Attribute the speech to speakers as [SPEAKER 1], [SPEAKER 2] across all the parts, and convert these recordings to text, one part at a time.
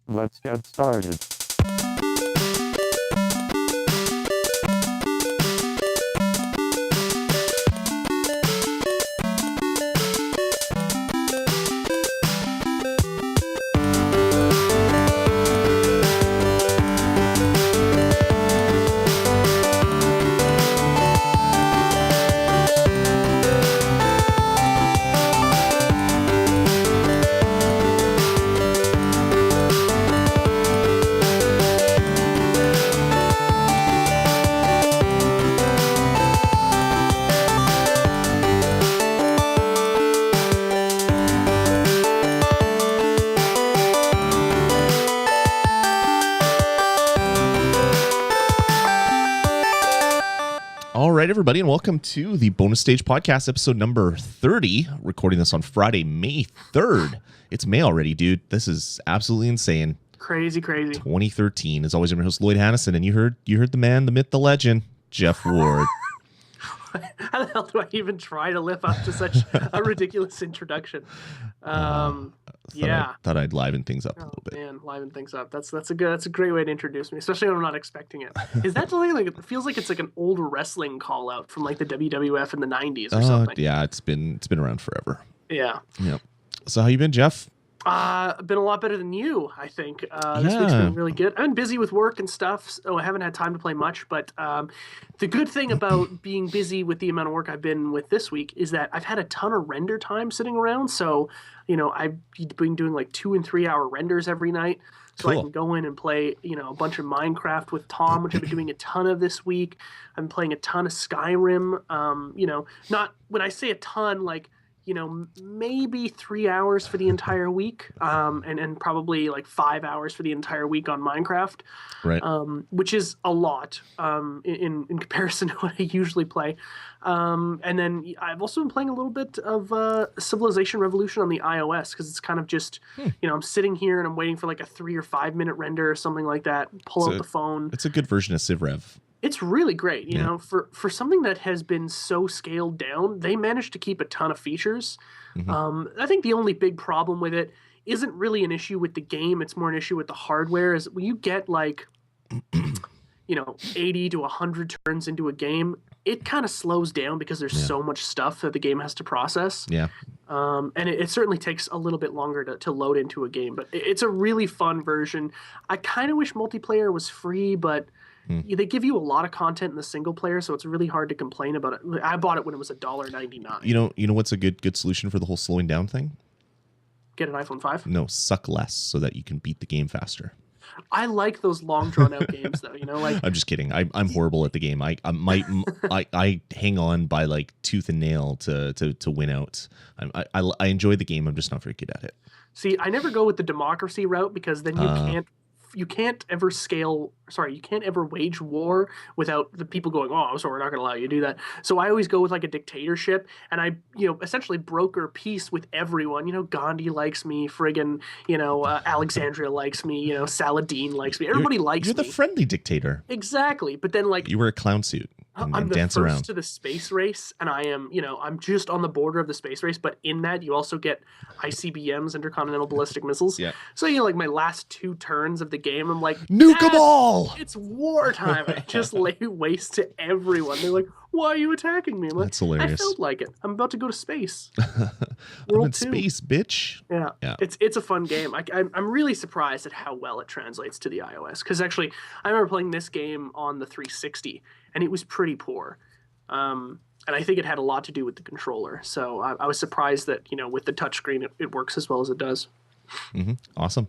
[SPEAKER 1] Let's get started.
[SPEAKER 2] All right, everybody, and welcome to the Bonus Stage Podcast, episode number 30. Recording this on Friday, May 3rd. It's May already, dude. This is absolutely insane.
[SPEAKER 3] Crazy.
[SPEAKER 2] 2013. As always, I'm your host, Lloyd Hannison, and you heard the man, the myth, the legend, Jeff Ward.
[SPEAKER 3] How the hell do I even try to live up to such a ridiculous introduction?
[SPEAKER 2] Thought I'd liven things up a little bit.
[SPEAKER 3] Man, liven things up. That's a great way to introduce me, especially when I'm not expecting it. Is that something like it feels like it's like an old wrestling call out from like the WWF in the 90s or something?
[SPEAKER 2] Yeah, it's been around forever.
[SPEAKER 3] Yeah.
[SPEAKER 2] Yep. So how you been, Jeff?
[SPEAKER 3] Been a lot better than you, I think. This week's been really good. I've been busy with work and stuff, so I haven't had time to play much. But the good thing about being busy with the amount of work I've been with this week is that I've had a ton of render time sitting around. So, I've been doing like 2 and 3 hour renders every night. So cool. I can go in and play, a bunch of Minecraft with Tom, which I've been doing a ton of this week. I'm playing a ton of Skyrim. Not when I say a ton, like, maybe 3 hours for the entire week, and probably like 5 hours for the entire week on Minecraft,
[SPEAKER 2] right?
[SPEAKER 3] Which is a lot in comparison to what I usually play. And then I've also been playing a little bit of Civilization Revolution on the iOS because it's kind of just, I'm sitting here and I'm waiting for like a 3 or 5 minute render or something like that. Pull out the phone.
[SPEAKER 2] It's a good version of CivRev.
[SPEAKER 3] It's really great, you know, for something that has been so scaled down, they managed to keep a ton of features. Mm-hmm. I think the only big problem with it isn't really an issue with the game. It's more an issue with the hardware. Is when you get like, 80 to 100 turns into a game, it kind of slows down because there's so much stuff that the game has to process. Yeah. And it certainly takes a little bit longer to load into a game, but it's a really fun version. I kind of wish multiplayer was free, but they give you a lot of content in the single player, so it's really hard to complain about it. I bought it when it was $1.99.
[SPEAKER 2] You know what's a good solution for the whole slowing down thing? Get
[SPEAKER 3] an iPhone 5?
[SPEAKER 2] No, suck less so that you can beat the game faster.
[SPEAKER 3] I like those long drawn out games though, like
[SPEAKER 2] I'm just kidding. I'm horrible at the game. I hang on by like tooth and nail to win out. I enjoy the game. I'm just not very good at it.
[SPEAKER 3] See, I never go with the democracy route because then you can't ever wage war without the people going, oh, so we're not going to allow you to do that. So I always go with like a dictatorship, and I, essentially broker peace with everyone. Gandhi likes me, friggin', Alexandria likes me, Saladin likes me. Everybody likes me.
[SPEAKER 2] You're the friendly dictator.
[SPEAKER 3] Exactly. But then like...
[SPEAKER 2] You wear a clown suit.
[SPEAKER 3] I'm the
[SPEAKER 2] dance
[SPEAKER 3] first
[SPEAKER 2] around
[SPEAKER 3] to the space race, and I am, I'm just on the border of the space race, but in that you also get ICBMs, intercontinental ballistic missiles. Yeah. So, like my last 2 turns of the game, I'm like,
[SPEAKER 2] nuke them all!
[SPEAKER 3] It's wartime. I just lay waste to everyone. They're like, why are you attacking me? I'm like,
[SPEAKER 2] that's hilarious.
[SPEAKER 3] I felt like it. I'm about to go to space.
[SPEAKER 2] I'm in space, bitch.
[SPEAKER 3] Yeah. It's a fun game. I'm really surprised at how well it translates to the iOS, because actually, I remember playing this game on the 360, and it was pretty poor. And I think it had a lot to do with the controller. So I was surprised that, with the touchscreen, it works as well as it does.
[SPEAKER 2] Mm-hmm. Awesome.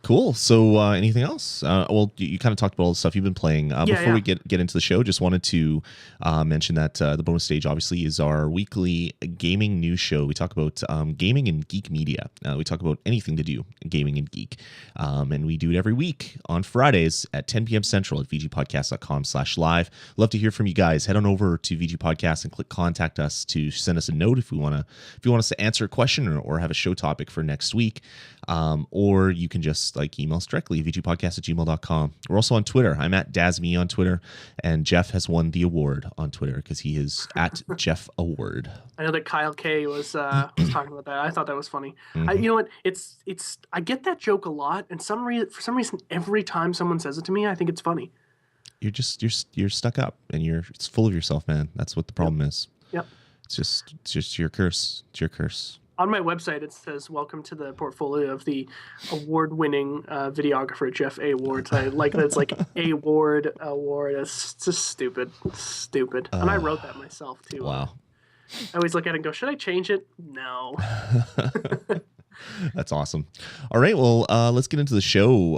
[SPEAKER 2] Cool. So anything else? Well, you kind of talked about all the stuff you've been playing. Before we get into the show, just wanted to mention that the Bonus Stage obviously is our weekly gaming news show. We talk about gaming and geek media. We talk about anything to do gaming and geek. And we do it every week on Fridays at 10 p.m. Central at VGPodcast.com/live. Love to hear from you guys. Head on over to VG Podcast and click contact us to send us a note if you want us to answer a question or have a show topic for next week. or you can just like email us directly, vgpodcast@gmail.com. We're also on Twitter. I'm at DazMe on Twitter, and Jeff has won the award on Twitter because he is at Jeff Award.
[SPEAKER 3] I know that Kyle K was talking about that. I thought that was funny. You know what? It's I get that joke a lot, and for some reason, every time someone says it to me, I think it's funny.
[SPEAKER 2] You're stuck up, and it's full of yourself, man. That's what the problem is.
[SPEAKER 3] Yep.
[SPEAKER 2] It's just your curse. It's your curse.
[SPEAKER 3] On my website, it says, "Welcome to the portfolio of the award-winning videographer Jeff A. Ward." I like that it's like A. Ward, award. It's just stupid. And I wrote that myself too.
[SPEAKER 2] Wow.
[SPEAKER 3] I always look at it and go, "Should I change it?" No.
[SPEAKER 2] That's awesome. All right, well, let's get into the show.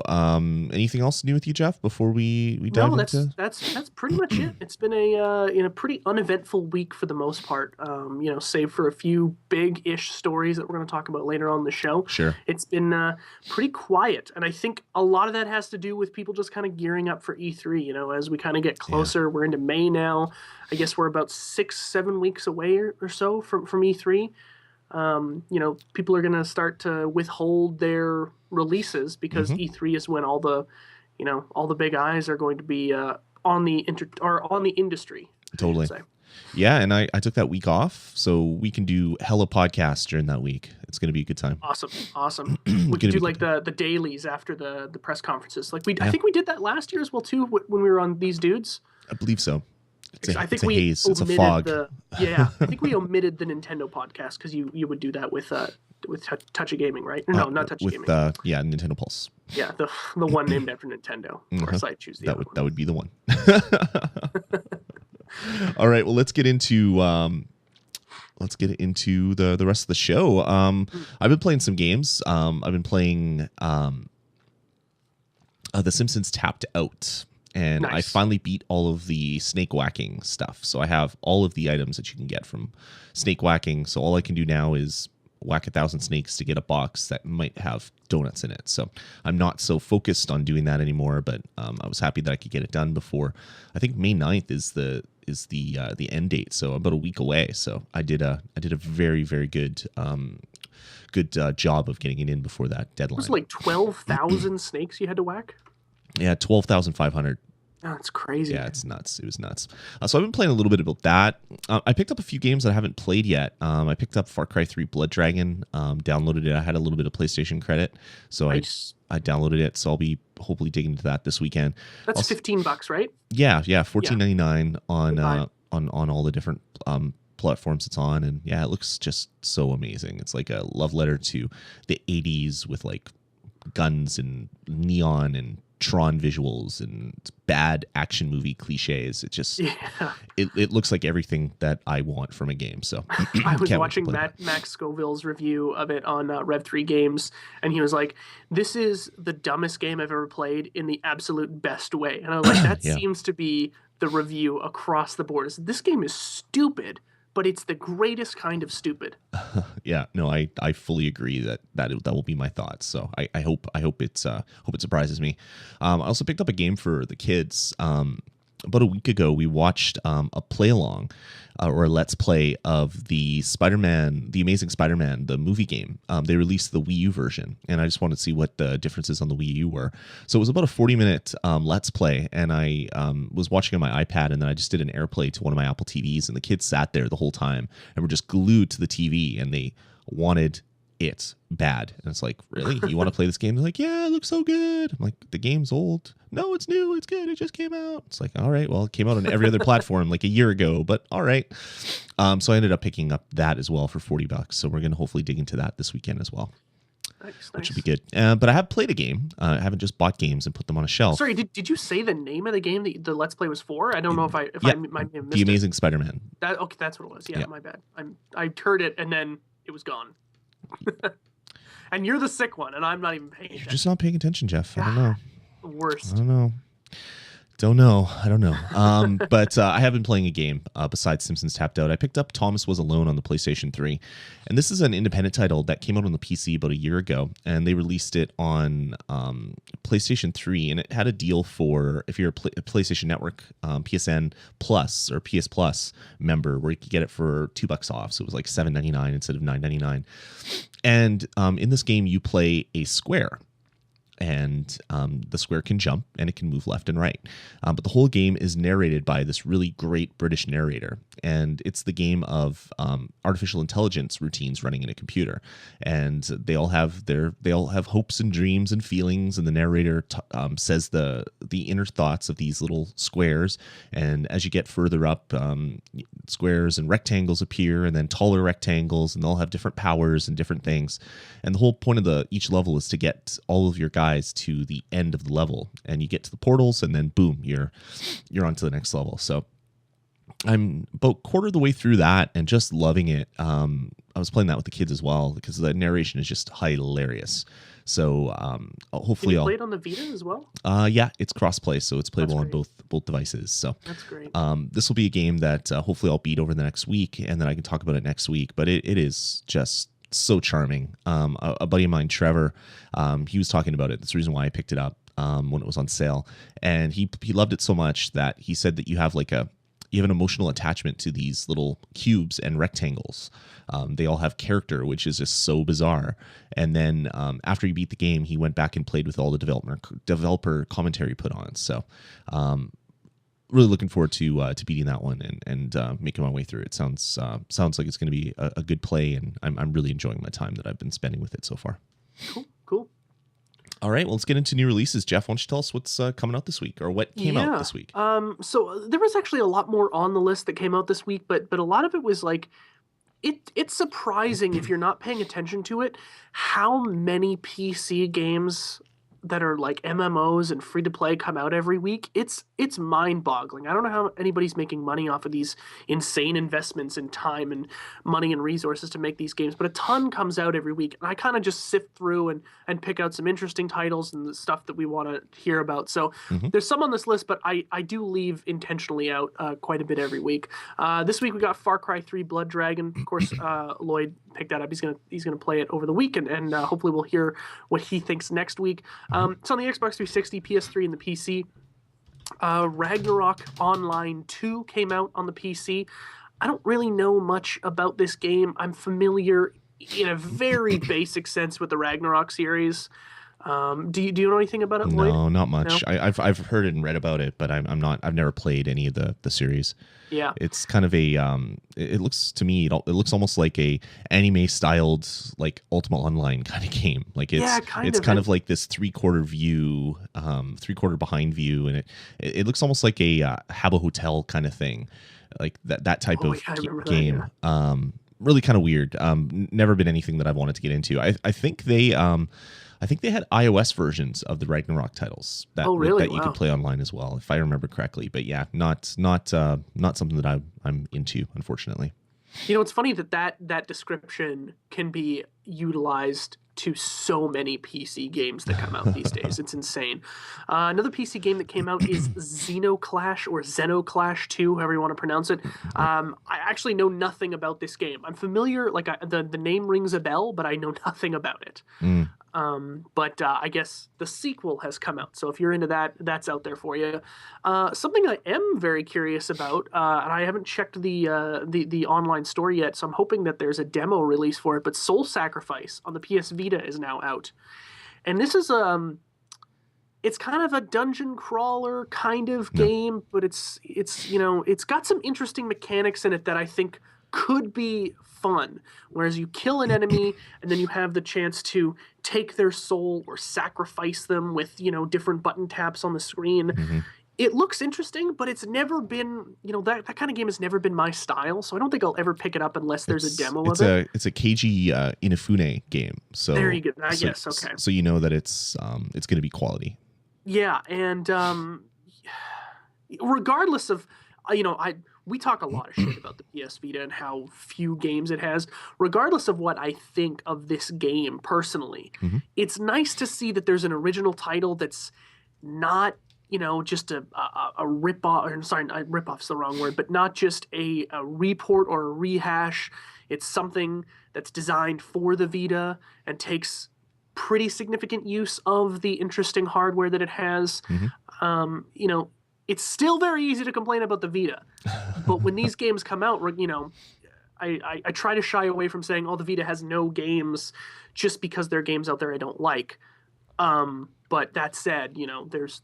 [SPEAKER 2] Anything else new with you, Jeff, before we dive into?
[SPEAKER 3] That's pretty much it. It's been a pretty uneventful week for the most part. Save for a few big-ish stories that we're going to talk about later on in the show.
[SPEAKER 2] Sure.
[SPEAKER 3] It's been pretty quiet, and I think a lot of that has to do with people just kind of gearing up for E3. As we kind of get closer, we're into May now. I guess we're about 6-7 weeks away or so from E3. People are going to start to withhold their releases because E3 is when all the big eyes are going to be on the industry.
[SPEAKER 2] Totally. Yeah, and I took that week off, so we can do hella podcasts during that week. It's going to be a good time.
[SPEAKER 3] Awesome. We could do like the dailies after the press conferences. Like I think we did that last year as well too when we were on These Dudes.
[SPEAKER 2] I believe so.
[SPEAKER 3] I think
[SPEAKER 2] it's a
[SPEAKER 3] we
[SPEAKER 2] haze. It's a fog.
[SPEAKER 3] I think we omitted the Nintendo podcast because you would do that with Touchy Gaming, right? No, not Touchy Gaming.
[SPEAKER 2] Nintendo Pulse.
[SPEAKER 3] Yeah, the one named after Nintendo. Of course, I choose
[SPEAKER 2] that would be the one. All right, well, let's get into the rest of the show. I've been playing some games. I've been playing The Simpsons Tapped Out. And nice. I finally beat all of the snake whacking stuff. So I have all of the items that you can get from snake whacking. So all I can do now is whack 1,000 snakes to get a box that might have donuts in it. So I'm not so focused on doing that anymore. But I was happy that I could get it done before. I think May 9th is the end date. So about a week away. So I did a very, very good job of getting it in before that deadline.
[SPEAKER 3] It was like 12,000 snakes you had to whack?
[SPEAKER 2] Yeah, 12,500.
[SPEAKER 3] Oh, that's crazy.
[SPEAKER 2] Yeah, it's nuts. It was nuts. So I've been playing a little bit about that. I picked up a few games that I haven't played yet. I picked up Far Cry 3 Blood Dragon, downloaded it. I had a little bit of PlayStation credit, so nice. I downloaded it. So I'll be hopefully digging into that this weekend.
[SPEAKER 3] That's $15, right?
[SPEAKER 2] Yeah, $14.99 on all the different platforms it's on, and yeah, it looks just so amazing. It's like a love letter to the 80s with like guns and neon and Tron visuals and bad action movie cliches. It just it looks like everything that I want from a game. So
[SPEAKER 3] I was watching Max Scoville's review of it on Rev3 Games, and he was like, "This is the dumbest game I've ever played in the absolute best way." And I was like, "That seems to be the review across the board. This game is stupid, but it's the greatest kind of stupid."
[SPEAKER 2] Yeah, no, I fully agree that will be my thoughts. So I hope it surprises me. I also picked up a game for the kids. About a week ago, we watched a play along or a let's play of the Amazing Spider-Man, the movie game. They released the WiiU version, and I just wanted to see what the differences on the Wii U were. So it was about a 40-minute let's play, and I was watching on my iPad, and then I just did an AirPlay to one of my Apple TVs, and the kids sat there the whole time and were just glued to the TV, and they wanted it bad. And it's like, really? You want to play this game? They're like, yeah, it looks so good. I'm like, the game's old. No, it's new. It's good. It just came out. It's like, all right, well, it came out on every other platform like a year ago, but all right. So I ended up picking up that as well for $40. So we're going to hopefully dig into that this weekend as well.
[SPEAKER 3] Nice.
[SPEAKER 2] Which would be good. But I have played a game. I haven't just bought games and put them on a shelf.
[SPEAKER 3] Sorry, did you say the name of the game that the Let's Play was for? I don't know if I might have missed
[SPEAKER 2] The Amazing Spider-Man.
[SPEAKER 3] Okay, that's what it was. Yeah, my bad. I heard it and then it was gone. And you're the sick one, and I'm not even paying attention.
[SPEAKER 2] You're just not paying attention, Jeff. I don't know.
[SPEAKER 3] The worst.
[SPEAKER 2] I don't know. Don't know. I don't know. But I have been playing a game besides Simpsons Tapped Out. I picked up Thomas Was Alone on the PlayStation 3. And this is an independent title that came out on the PC about a year ago. And they released it on PlayStation 3. And it had a deal for, if you're a PlayStation Network, PSN Plus or PS Plus member, where you could get it for $2 off. So it was like $7.99 instead of $9.99. And in this game, you play a square. And the square can jump and it can move left and right. But the whole game is narrated by this really great British narrator. And it's the game of artificial intelligence routines running in a computer. And they all have hopes and dreams and feelings. And the narrator says the inner thoughts of these little squares. And as you get further up, squares and rectangles appear, and then taller rectangles, and they'll have different powers and different things. And the whole point of each level is to get all of your guys to the end of the level, and you get to the portals, and then boom, you're on to the next level. So I'm about quarter of the way through that and just loving it. I was playing that with the kids as well because the narration is just hilarious. So hopefully
[SPEAKER 3] Can you play it on the Vita as well?
[SPEAKER 2] Yeah, it's cross-play, so it's playable on both devices. So
[SPEAKER 3] that's great.
[SPEAKER 2] This will be a game that hopefully I'll beat over the next week, and then I can talk about it next week. But it is just so charming. A buddy of mine, Trevor, he was talking about it. That's the reason why I picked it up when it was on sale, and he loved it so much that he said that you have an emotional attachment to these little cubes and rectangles. They all have character, which is just so bizarre. And then after he beat the game, he went back and played with all the developer commentary put on. So really looking forward to beating that one and making my way through it. Sounds like it's going to be a good play, and I'm really enjoying my time that I've been spending with it so far.
[SPEAKER 3] Cool.
[SPEAKER 2] All right, well, let's get into new releases. Jeff, why don't you tell us what's coming out this week, or what came out this week?
[SPEAKER 3] So there was actually a lot more on the list that came out this week, but a lot of it was like, it's surprising if you're not paying attention to it, how many PC games that are like MMOs and free to play come out every week. It's mind-boggling. I don't know how anybody's making money off of these insane investments in time and money and resources to make these games, but a ton comes out every week. And I kind of just sift through and pick out some interesting titles and the stuff that we want to hear about. So there's some on this list, but I do leave intentionally out quite a bit every week. This week we got Far Cry 3 Blood Dragon. Of course, Lloyd picked that up. He's gonna play it over the weekend, and hopefully we'll hear what he thinks next week. It's on the Xbox 360, PS3, and the PC. Ragnarok Online 2 came out on the PC. I don't really know much about this game. I'm familiar in a very basic sense with the Ragnarok series. Do you know anything about it, Lloyd?
[SPEAKER 2] No, not much. No? I've heard and read about it, but I've never played any of the series.
[SPEAKER 3] Yeah,
[SPEAKER 2] it's kind of a it looks to me it looks almost like a anime styled like Ultima Online kind of game. Like it's kind of like this 3/4 view, 3/4 behind view, and it looks almost like a Habbo Hotel kind of thing, like that type of game. That, yeah. Really kind of weird. Never been anything that I've wanted to get into. I think they had iOS versions of the Ragnarok titles that you could play online as well, if I remember correctly. But yeah, not something that I'm into, unfortunately.
[SPEAKER 3] You know, it's funny that description can be utilized to so many PC games that come out these days. It's insane. Another PC game that came out is Xenoclash or Xenoclash 2, however you want to pronounce it. I actually know nothing about this game. I'm familiar, like the name rings a bell, but I know nothing about it. But I guess the sequel has come out. So if you're into that, that's out there for you. Something I am very curious about, and I haven't checked the online store yet, so I'm hoping that there's a demo release for it, but Soul Sacrifice on the PS Vita is now out. And this is it's kind of a dungeon crawler kind of game, but it's got some interesting mechanics in it that I think could be fun. Whereas you kill an enemy and then you have the chance to take their soul or sacrifice them with, different button taps on the screen. It looks interesting, but it's never been, that kind of game has never been my style. So I don't think I'll ever pick it up unless there's a demo of it.
[SPEAKER 2] It's a Keiji Inafune game. So
[SPEAKER 3] there you go. Yes, okay.
[SPEAKER 2] So you know that it's going to be quality.
[SPEAKER 3] Yeah, and regardless of, we talk a lot of shit about the PS Vita and how few games it has. Regardless of what I think of this game personally, it's nice to see that there's an original title that's not just a rip off. Or sorry, rip off's the wrong word, but not just a report or a rehash. It's something that's designed for the Vita and takes pretty significant use of the interesting hardware that it has. It's still very easy to complain about the Vita, but when these games come out, I try to shy away from saying, "Oh, the Vita has no games," just because there are games out there I don't like. But that said,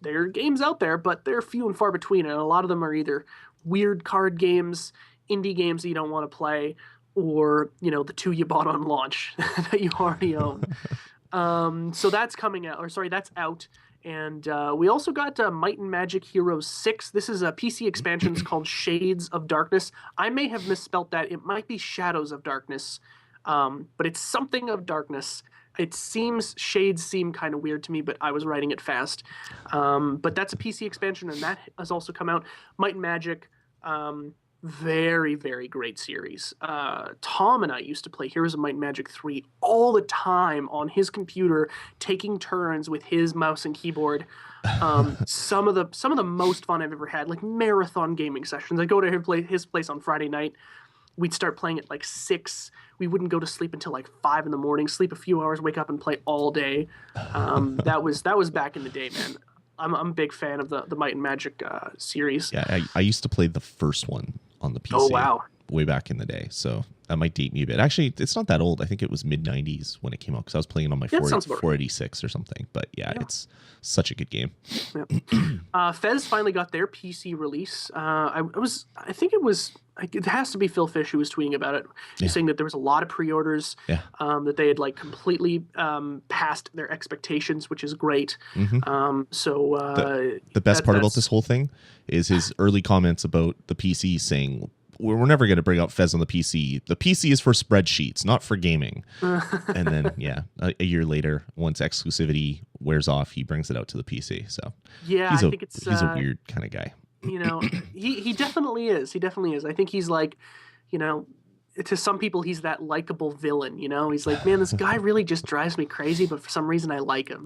[SPEAKER 3] there are games out there, but they're few and far between, and a lot of them are either weird card games, indie games that you don't want to play, or the two you bought on launch that you already own. So that's coming out, or sorry, that's out. And we also got Might and Magic Heroes 6. This is a PC expansion. It's called Shades of Darkness. I may have misspelt that. It might be Shadows of Darkness, but it's something of darkness. It seems, shades seem kind of weird to me, but I was writing it fast. But that's a PC expansion, and that has also come out. Might and Magic, very, very great series. Tom and I used to play Heroes of Might and Magic 3 all the time on his computer, taking turns with his mouse and keyboard. Some of the most fun I've ever had, like marathon gaming sessions. I'd go to his place on Friday night. We'd start playing at like 6. We wouldn't go to sleep until like 5 in the morning, sleep a few hours, wake up and play all day. That was back in the day, man. I'm a big fan of the Might and Magic series.
[SPEAKER 2] Yeah, I used to play the first one on the PC.
[SPEAKER 3] Oh, wow.
[SPEAKER 2] Way back in the day. So that might date me a bit. Actually, it's not that old. I think it was mid-90s when it came out because I was playing it on my 486 or something. But yeah, it's such a good game.
[SPEAKER 3] Yeah. Fez finally got their PC release. It has to be Phil Fish who was tweeting about it. He's saying that there was a lot of pre-orders, that they had like completely passed their expectations, which is great.
[SPEAKER 2] The best part about this whole thing is his early comments about the PC saying, we're never going to bring out Fez on the PC. The PC is for spreadsheets, not for gaming. And then, a year later, once exclusivity wears off, he brings it out to the PC. So
[SPEAKER 3] I think
[SPEAKER 2] he's a weird kind of guy.
[SPEAKER 3] He definitely is. He definitely is. I think he's like, to some people, he's that likable villain. He's like, man, this guy really just drives me crazy, but for some reason I like him.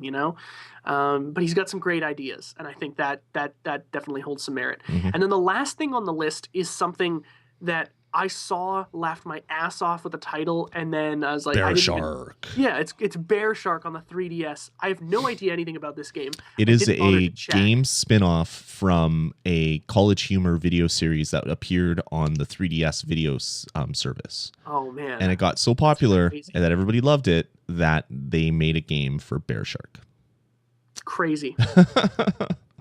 [SPEAKER 3] But he's got some great ideas, and I think that definitely holds some merit. And then the last thing on the list is something that I saw, laughed my ass off with the title, and then I was like,
[SPEAKER 2] Bear Shark.
[SPEAKER 3] It's Bear Shark on the 3DS. I have no idea anything about this game.
[SPEAKER 2] It is a game spin-off from a College Humor video series that appeared on the 3DS video service.
[SPEAKER 3] Oh, man.
[SPEAKER 2] And it got so popular and that everybody loved it that they made a game for Bear Shark.
[SPEAKER 3] Crazy.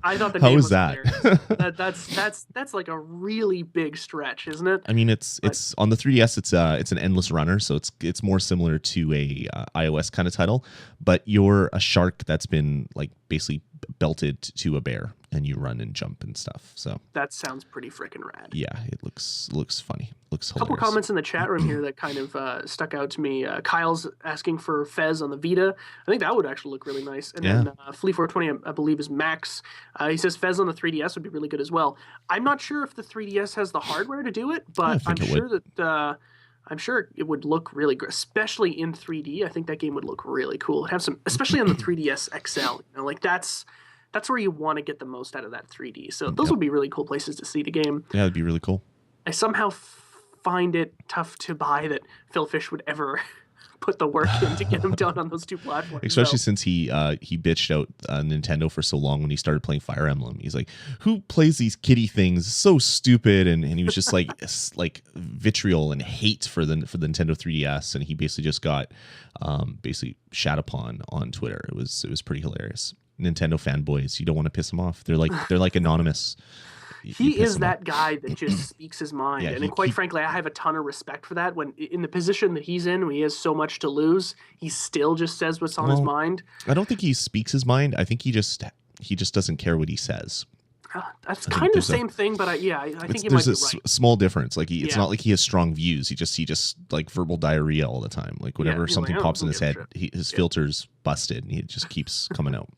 [SPEAKER 3] I thought the
[SPEAKER 2] name
[SPEAKER 3] was
[SPEAKER 2] that?
[SPEAKER 3] That's like a really big stretch, isn't it?
[SPEAKER 2] I mean, it's on the 3DS. It's an endless runner, so it's more similar to a iOS kind of title. But you're a shark that's been like basically belted to a bear, and you run and jump and stuff. So that
[SPEAKER 3] sounds pretty freaking rad.
[SPEAKER 2] Yeah, it looks funny. Looks hilarious.
[SPEAKER 3] A couple comments in the chat room here that kind of stuck out to me. Kyle's asking for Fez on the Vita. I think that would actually look really nice. And then Flea420, I believe, is Max. He says Fez on the 3DS would be really good as well. I'm not sure if the 3DS has the hardware to do it, but I'm sure it would look really good, especially in 3D. I think that game would look really cool. It'd have some, especially on the 3DS XL. That's where you want to get the most out of that 3D. So those would be really cool places to see the game.
[SPEAKER 2] Yeah, it'd be really cool.
[SPEAKER 3] I somehow find it tough to buy that Phil Fish would ever put the work in to get him done on those two platforms.
[SPEAKER 2] Especially since he bitched out Nintendo for so long when he started playing Fire Emblem. He's like, who plays these kiddie things? So stupid. And he was just like like vitriol and hate for the Nintendo 3DS. And he basically just got basically shat upon on Twitter. It was pretty hilarious. Nintendo fanboys, you don't want to piss them off. They're like anonymous.
[SPEAKER 3] He is that guy that just speaks his mind. And quite frankly, I have a ton of respect for that. When in the position that he's in, when he has so much to lose, he still just says what's on his mind.
[SPEAKER 2] I don't think he speaks his mind. I think he just doesn't care what he says.
[SPEAKER 3] That's kind of the same thing, but I think you might be right.
[SPEAKER 2] Small difference. Like it's not like he has strong views. He just like verbal diarrhea all the time. Like whenever something pops in his head, his filter's busted, and he just keeps coming out.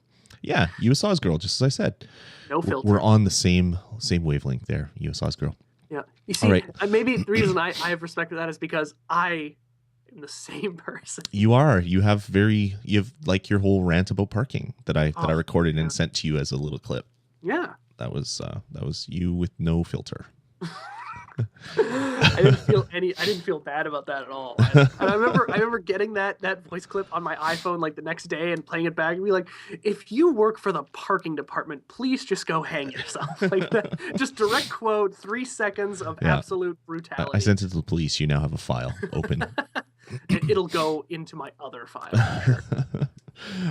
[SPEAKER 2] Yeah, USA's girl, just as I said.
[SPEAKER 3] No filter.
[SPEAKER 2] We're on the same wavelength there, USA's girl.
[SPEAKER 3] Yeah. You see, maybe the reason I have respect for that is because I am the same person.
[SPEAKER 2] You are. You have like your whole rant about parking that I recorded and sent to you as a little clip.
[SPEAKER 3] Yeah.
[SPEAKER 2] That was you with no filter.
[SPEAKER 3] I didn't feel bad about that at all. And I remember getting that voice clip on my iPhone like the next day and playing it back and be like, if you work for the parking department, please just go hang yourself. Like that, just direct quote, 3 seconds of absolute brutality.
[SPEAKER 2] I sent it to the police. You now have a file open.
[SPEAKER 3] It'll go into my other file.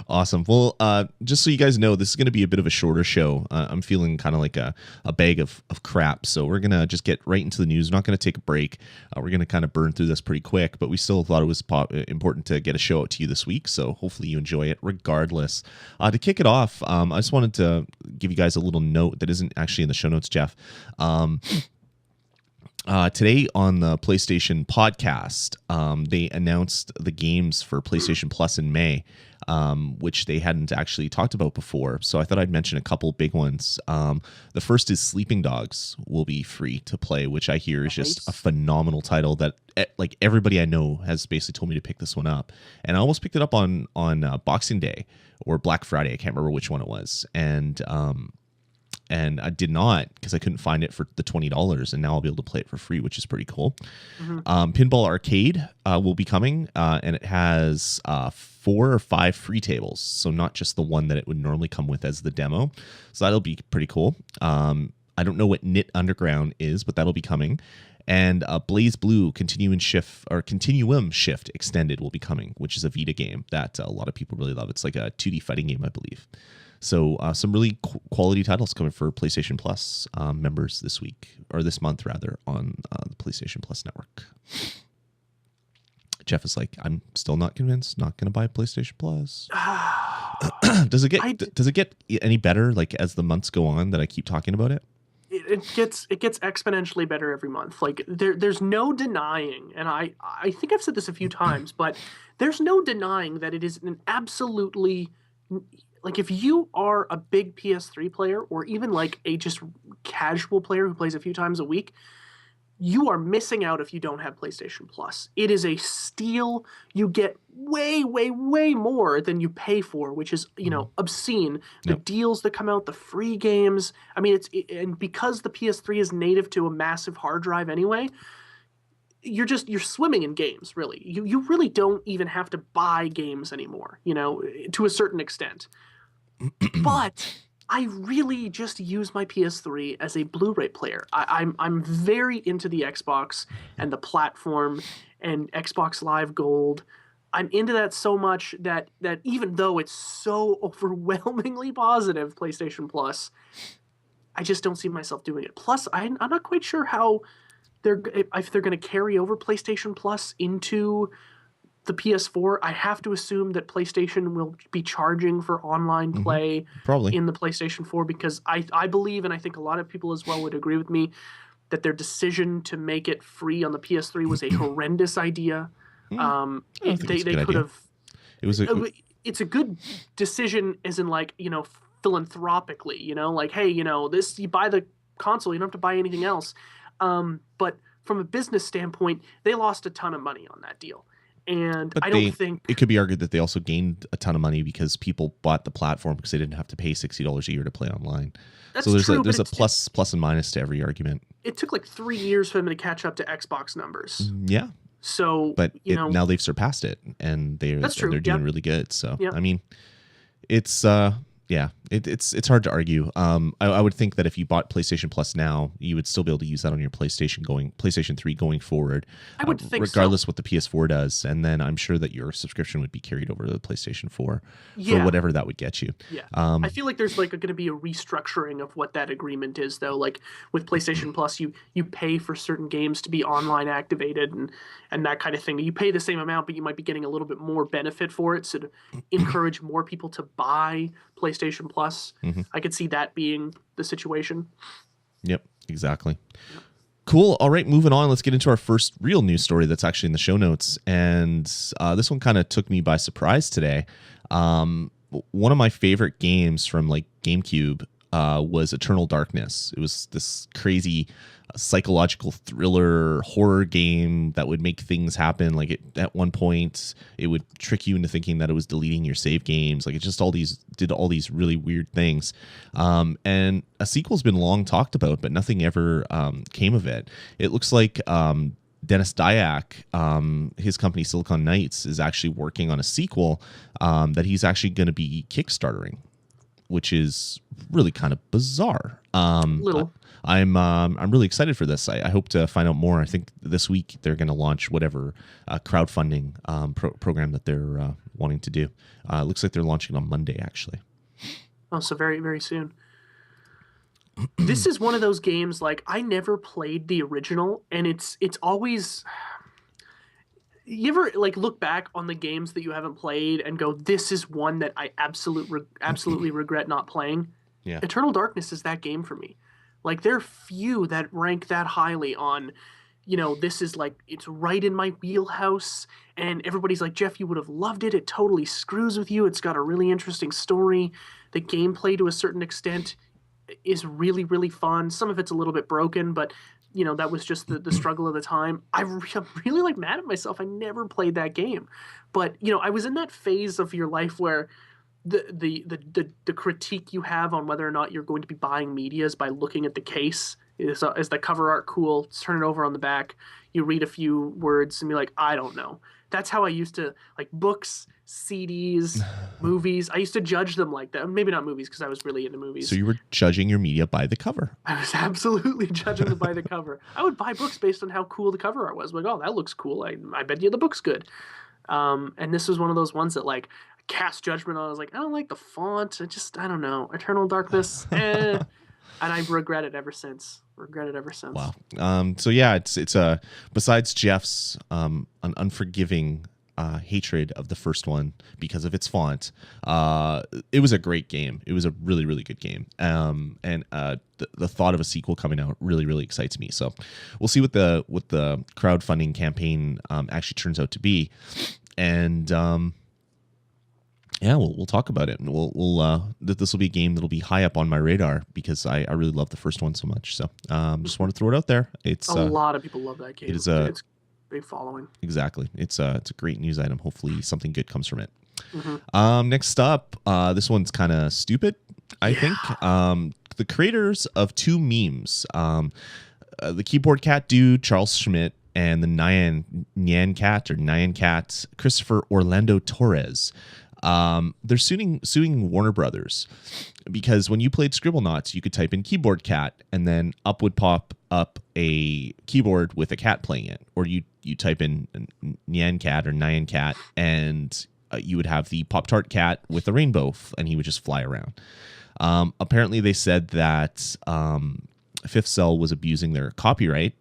[SPEAKER 2] Awesome. Well, just so you guys know, this is going to be a bit of a shorter show. I'm feeling kind of like a bag of crap. So we're going to just get right into the news. We're not going to take a break. We're going to kind of burn through this pretty quick, but we still thought it was important to get a show out to you this week. So hopefully you enjoy it regardless. To kick it off, I just wanted to give you guys a little note that isn't actually in the show notes, Jeff. Today on the PlayStation podcast, they announced the games for PlayStation Plus in May, which they hadn't actually talked about before. So I thought I'd mention a couple big ones. The first is Sleeping Dogs will be free to play, which I hear is just a phenomenal title that like everybody I know has basically told me to pick this one up. And I almost picked it up on Boxing Day or Black Friday. I can't remember which one it was. And I did not because I couldn't find it for the $20, and now I'll be able to play it for free, which is pretty cool. Mm-hmm. Pinball Arcade will be coming, and it has 4 or 5 free tables, so not just the one that it would normally come with as the demo. So that'll be pretty cool. I don't know what Knit Underground is, but that'll be coming. And Blaze Blue Continuum Shift Extended will be coming, which is a Vita game that a lot of people really love. It's like a 2D fighting game, I believe. So some really quality titles coming for PlayStation Plus members this month on the PlayStation Plus network. Jeff is like, I'm still not convinced. Not going to buy PlayStation Plus. Does it get any better like as the months go on that I keep talking about it?
[SPEAKER 3] It gets exponentially better every month. Like there's no denying, and I think I've said this a few times, but there's no denying that it is an absolutely. Like, if you are a big PS3 player or even, like, a just casual player who plays a few times a week, you are missing out if you don't have PlayStation Plus. It is a steal. You get way, way, way more than you pay for, which is, obscene. The deals that come out, the free games. I mean, and because the PS3 is native to a massive hard drive anyway, you're swimming in games, really. You really don't even have to buy games anymore, to a certain extent. But I really just use my PS3 as a Blu-ray player. I'm very into the Xbox and the platform and Xbox Live Gold. I'm into that so much that even though it's so overwhelmingly positive, PlayStation Plus, I just don't see myself doing it. Plus, I'm not quite sure how if they're going to carry over PlayStation Plus into the PS4. I have to assume that PlayStation will be charging for online play probably in the PlayStation 4 because I believe, and I think a lot of people as well would agree with me, that their decision to make it free on the PS3 was a horrendous idea. They could have. It's a good decision, as in like philanthropically. Like hey, this you buy the console, you don't have to buy anything else. But from a business standpoint, they lost a ton of money on that deal. And I don't think
[SPEAKER 2] it could be argued that they also gained a ton of money because people bought the platform because they didn't have to pay $60 a year to play online.
[SPEAKER 3] That's
[SPEAKER 2] so
[SPEAKER 3] true,
[SPEAKER 2] there's a plus and minus to every argument.
[SPEAKER 3] It took like 3 years for them to catch up to Xbox numbers.
[SPEAKER 2] Yeah.
[SPEAKER 3] So,
[SPEAKER 2] but now they've surpassed it, and they're doing really good. So I mean, it's it's hard to argue. I would think that if you bought PlayStation Plus now, you would still be able to use that on your PlayStation 3 going forward.
[SPEAKER 3] I would think
[SPEAKER 2] regardless what the PS4 does, and then I'm sure that your subscription would be carried over to the PlayStation 4 for whatever that would get you.
[SPEAKER 3] Yeah, I feel like there's like going to be a restructuring of what that agreement is, though. Like with PlayStation Plus, you pay for certain games to be online activated and that kind of thing. You pay the same amount, but you might be getting a little bit more benefit for it, so to encourage more people to buy PlayStation Plus. I could see that being the situation.
[SPEAKER 2] Yep, exactly. Yep. Cool. All right, moving on. Let's get into our first real news story that's actually in the show notes. And this one kind of took me by surprise today. One of my favorite games from like GameCube was Eternal Darkness. It was this crazy psychological thriller horror game that would make things happen. Like at one point, it would trick you into thinking that it was deleting your save games. Like it just did all these really weird things. And a sequel's been long talked about, but nothing ever came of it. It looks like Dennis Dyack, his company Silicon Knights, is actually working on a sequel that he's actually going to be Kickstartering, which is really kind of bizarre.
[SPEAKER 3] Little.
[SPEAKER 2] I'm really excited for this. I hope to find out more. I think this week they're going to launch whatever crowdfunding program that they're wanting to do. It looks like they're launching on Monday, actually.
[SPEAKER 3] Oh, so very, very soon. This is one of those games, like, I never played the original, and it's always... You ever like look back on the games that you haven't played and go, this is one that I absolutely regret not playing?
[SPEAKER 2] Yeah.
[SPEAKER 3] Eternal Darkness is that game for me. Like, there are few that rank that highly on, this is like, it's right in my wheelhouse, and everybody's like, Jeff, you would have loved it. It totally screws with you. It's got a really interesting story. The gameplay, to a certain extent, is really, really fun. Some of it's a little bit broken, but that was just the struggle of the time. I'm really like mad at myself. I never played that game, but I was in that phase of your life where the critique you have on whether or not you're going to be buying media is by looking at the case. Is the cover art cool? Turn it over on the back. You read a few words and be like, I don't know. That's how I used to like books, CDs, movies. I used to judge them like that. Maybe not movies because I was really into movies.
[SPEAKER 2] So you were judging your media by the cover.
[SPEAKER 3] I was absolutely judging them by the cover. I would buy books based on how cool the cover art was. Like, oh, that looks cool. I bet you the book's good. And this was one of those ones that like cast judgment on. I was like, I don't like the font. I don't know. Eternal Darkness. And I've regretted ever since.
[SPEAKER 2] Wow. So yeah, it's besides Jeff's an unforgiving hatred of the first one because of its font, it was a great game. It was a really, really good game. And the thought of a sequel coming out really, really excites me. So we'll see what the crowdfunding campaign actually turns out to be. And yeah, we'll talk about it, and this will be a game that'll be high up on my radar because I really love the first one so much. So just want to throw it out there. It's
[SPEAKER 3] a lot of people love that game.
[SPEAKER 2] It's
[SPEAKER 3] big following.
[SPEAKER 2] Exactly. It's a great news item. Hopefully something good comes from it. Mm-hmm. Next up, this one's kind of stupid, I think. The creators of two memes, the keyboard cat dude Charles Schmidt and the Nyan Cat Christopher Orlando Torres. They're suing Warner Brothers because when you played Scribblenauts, you could type in keyboard cat and then up would pop up a keyboard with a cat playing it, or you type in Nyan Cat and you would have the Pop-Tart cat with a rainbow and he would just fly around. Apparently they said that Fifth Cell was abusing their copyright,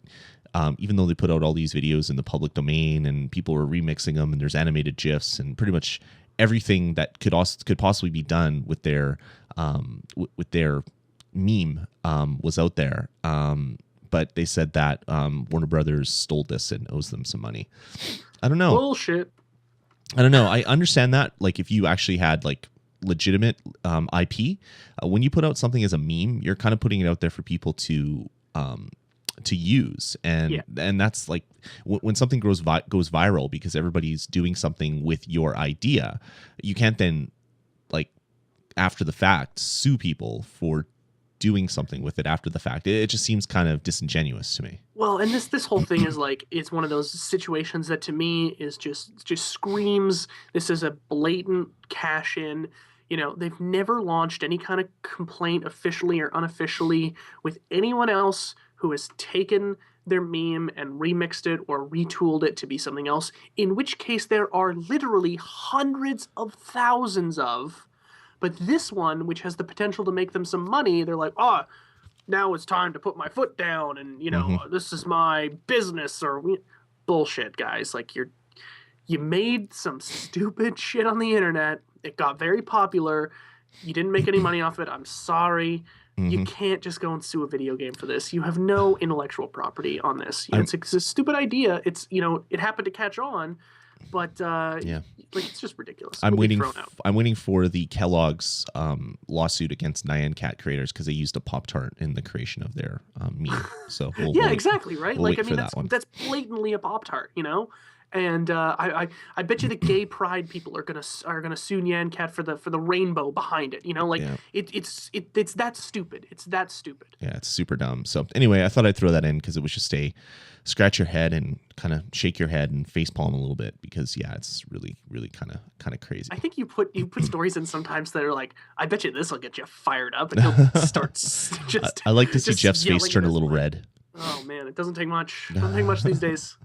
[SPEAKER 2] even though they put out all these videos in the public domain and people were remixing them and there's animated GIFs and pretty much everything that could possibly be done with their meme was out there. But they said that Warner Brothers stole this and owes them some money. I don't know.
[SPEAKER 3] Bullshit.
[SPEAKER 2] I don't know. I understand that. Like if you actually had like legitimate IP, when you put out something as a meme, you're kind of putting it out there for people to use, and that's like when something goes viral because everybody's doing something with your idea. You can't then like after the fact sue people for doing something with it after the fact. It just seems kind of disingenuous to me.
[SPEAKER 3] Well, and this whole thing is like, it's one of those situations that to me is just screams this is a blatant cash in. They've never launched any kind of complaint officially or unofficially with anyone else who has taken their meme and remixed it or retooled it to be something else, in which case there are literally hundreds of thousands of. But this one, which has the potential to make them some money, they're like, now it's time to put my foot down and, this is my business bullshit, guys. Like you made some stupid shit on the internet. It got very popular. You didn't make any money off it. I'm sorry. You can't just go and sue a video game for this. You have no intellectual property on this. It's a stupid idea. It's, it happened to catch on, but
[SPEAKER 2] yeah,
[SPEAKER 3] like it's just ridiculous.
[SPEAKER 2] I'm waiting for the Kellogg's lawsuit against Nyan Cat creators because they used a Pop-Tart in the creation of their meme. So
[SPEAKER 3] yeah, exactly, right.
[SPEAKER 2] We'll
[SPEAKER 3] like
[SPEAKER 2] wait
[SPEAKER 3] I mean,
[SPEAKER 2] for that one.
[SPEAKER 3] that's blatantly a Pop-Tart, you know. And I bet you the gay pride people are gonna sue Nyan Cat for the rainbow behind it. You know, like it's that stupid. It's that stupid.
[SPEAKER 2] Yeah, it's super dumb. So anyway, I thought I'd throw that in because it was just a scratch your head and kind of shake your head and facepalm a little bit because it's really kind of crazy.
[SPEAKER 3] I think you put stories in sometimes that are like, I bet you this will get you fired up, and he'll start just.
[SPEAKER 2] I like to see Jeff's face turn a little red.
[SPEAKER 3] Oh man, it doesn't take much. Doesn't take much these days.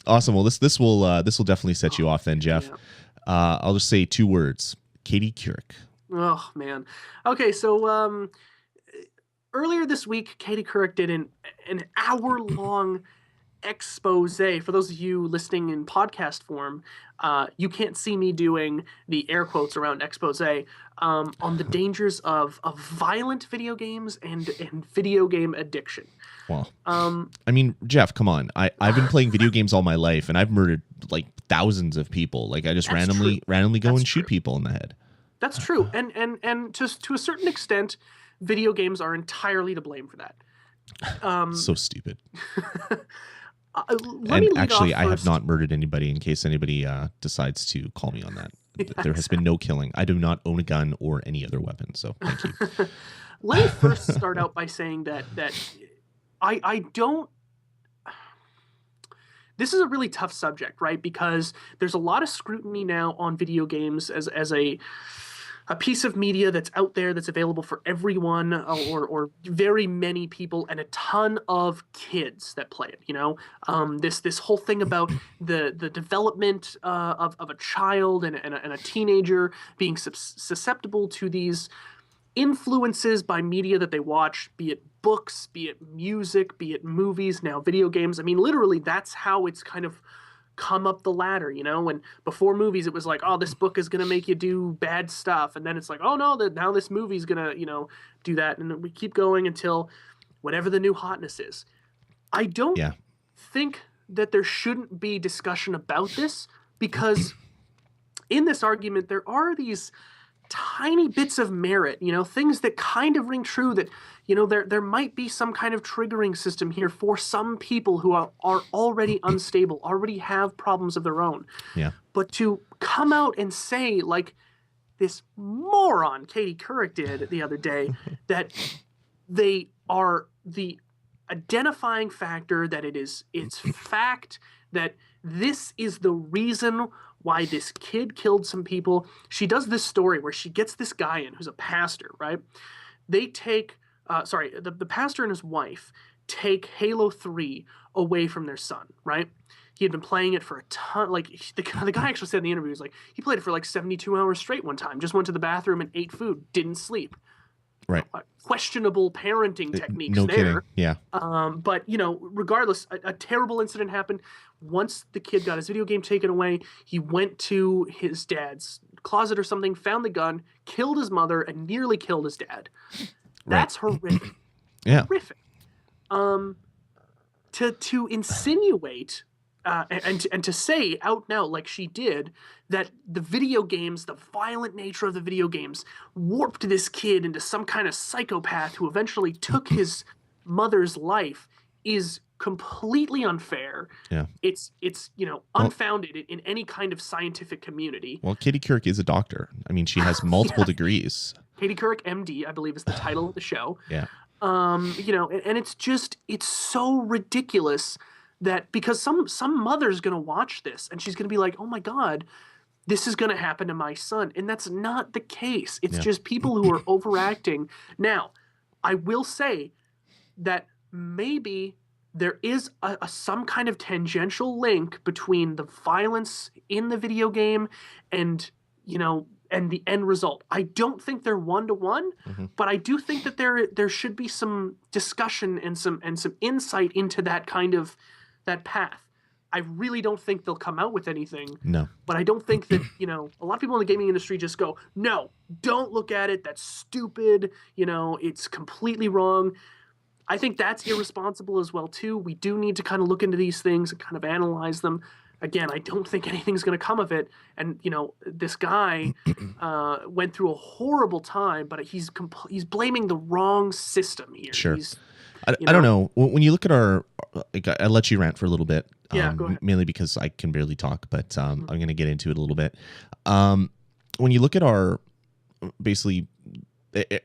[SPEAKER 2] Awesome. Well, this will definitely set you off then, Jeff. Yeah. I'll just say 2 words: Katie Couric.
[SPEAKER 3] Oh man. Okay, so earlier this week, Katie Couric did an hour-long expose. For those of you listening in podcast form, you can't see me doing the air quotes around expose on the dangers of violent video games and video game addiction.
[SPEAKER 2] Well, I mean, Jeff, come on. I've been playing video games all my life, and I've murdered like thousands of people. Like I just randomly go and shoot people in the head.
[SPEAKER 3] That's true, and to a certain extent, video games are entirely to blame for that.
[SPEAKER 2] So stupid.
[SPEAKER 3] I
[SPEAKER 2] have not murdered anybody. In case anybody decides to call me on that, there has been no killing. I do not own a gun or any other weapon. So thank you.
[SPEAKER 3] Let me first start out by saying that I don't. This is a really tough subject, right? Because there's a lot of scrutiny now on video games as a piece of media that's out there, that's available for everyone, or very many people, and a ton of kids that play it. You know, this whole thing about the development of a child and a teenager being susceptible to these influences by media that they watch, be it books, be it music, be it movies, now video games. I mean, literally, that's how it's kind of come up the ladder, you know. And before movies, it was like, oh, this book is gonna make you do bad stuff, and then it's like, oh no, now this movie's gonna, you know, do that, and we keep going until whatever the new hotness is. I don't think that there shouldn't be discussion about this, because in this argument there are these tiny bits of merit, you know, things that kind of ring true, that, you know, there might be some kind of triggering system here for some people who are already unstable, already have problems of their own.
[SPEAKER 2] Yeah.
[SPEAKER 3] But to come out and say, like this moron Katie Couric did the other day, that they are the identifying factor, that it's fact, that this is the reason why this kid killed some people. She does this story where she gets this guy in who's a pastor, right? They take, the pastor and his wife take Halo 3 away from their son, right? He had been playing it for a ton, like the guy actually said in the interview, he was like, he played it for like 72 hours straight one time, just went to the bathroom and ate food, didn't sleep.
[SPEAKER 2] Right.
[SPEAKER 3] Questionable parenting techniques
[SPEAKER 2] no
[SPEAKER 3] there.
[SPEAKER 2] Kidding. Yeah.
[SPEAKER 3] But, you know, regardless, a terrible incident happened. Once the kid got his video game taken away, he went to his dad's closet or something, found the gun, killed his mother, and nearly killed his dad. That's horrific.
[SPEAKER 2] Yeah.
[SPEAKER 3] Horrific. To insinuate and to say out now, like she did, that the video games, the violent nature of the video games, warped this kid into some kind of psychopath who eventually took his mother's life, is completely unfair.
[SPEAKER 2] Yeah.
[SPEAKER 3] It's you know, unfounded in any kind of scientific community.
[SPEAKER 2] Well, Katie Couric is a doctor. I mean, she has multiple degrees.
[SPEAKER 3] Katie Couric, MD, I believe, is the title of the show.
[SPEAKER 2] Yeah.
[SPEAKER 3] You know, and it's so ridiculous that, because some mother's going to watch this and she's going to be like, oh my God, this is going to happen to my son. And that's not the case. It's just people who are overacting. Now, I will say that maybe there is some kind of tangential link between the violence in the video game and, you know, and the end result. I don't think they're one-to-one, but I do think that there should be some discussion and some insight into that kind of that path. I really don't think they'll come out with anything.
[SPEAKER 2] No.
[SPEAKER 3] But I don't think that, you know, a lot of people in the gaming industry just go, no, don't look at it. That's stupid. You know, it's completely wrong. I think that's irresponsible as well, too. We do need to kind of look into these things and kind of analyze them. again, I don't think anything's going to come of it. And this guy went through a horrible time, but he's blaming the wrong system here.
[SPEAKER 2] Sure. I don't know. When you look at our, I let you rant for a little bit,
[SPEAKER 3] go ahead.
[SPEAKER 2] mainly because I can barely talk, but I'm going to get into it a little bit. When you look at our, basically,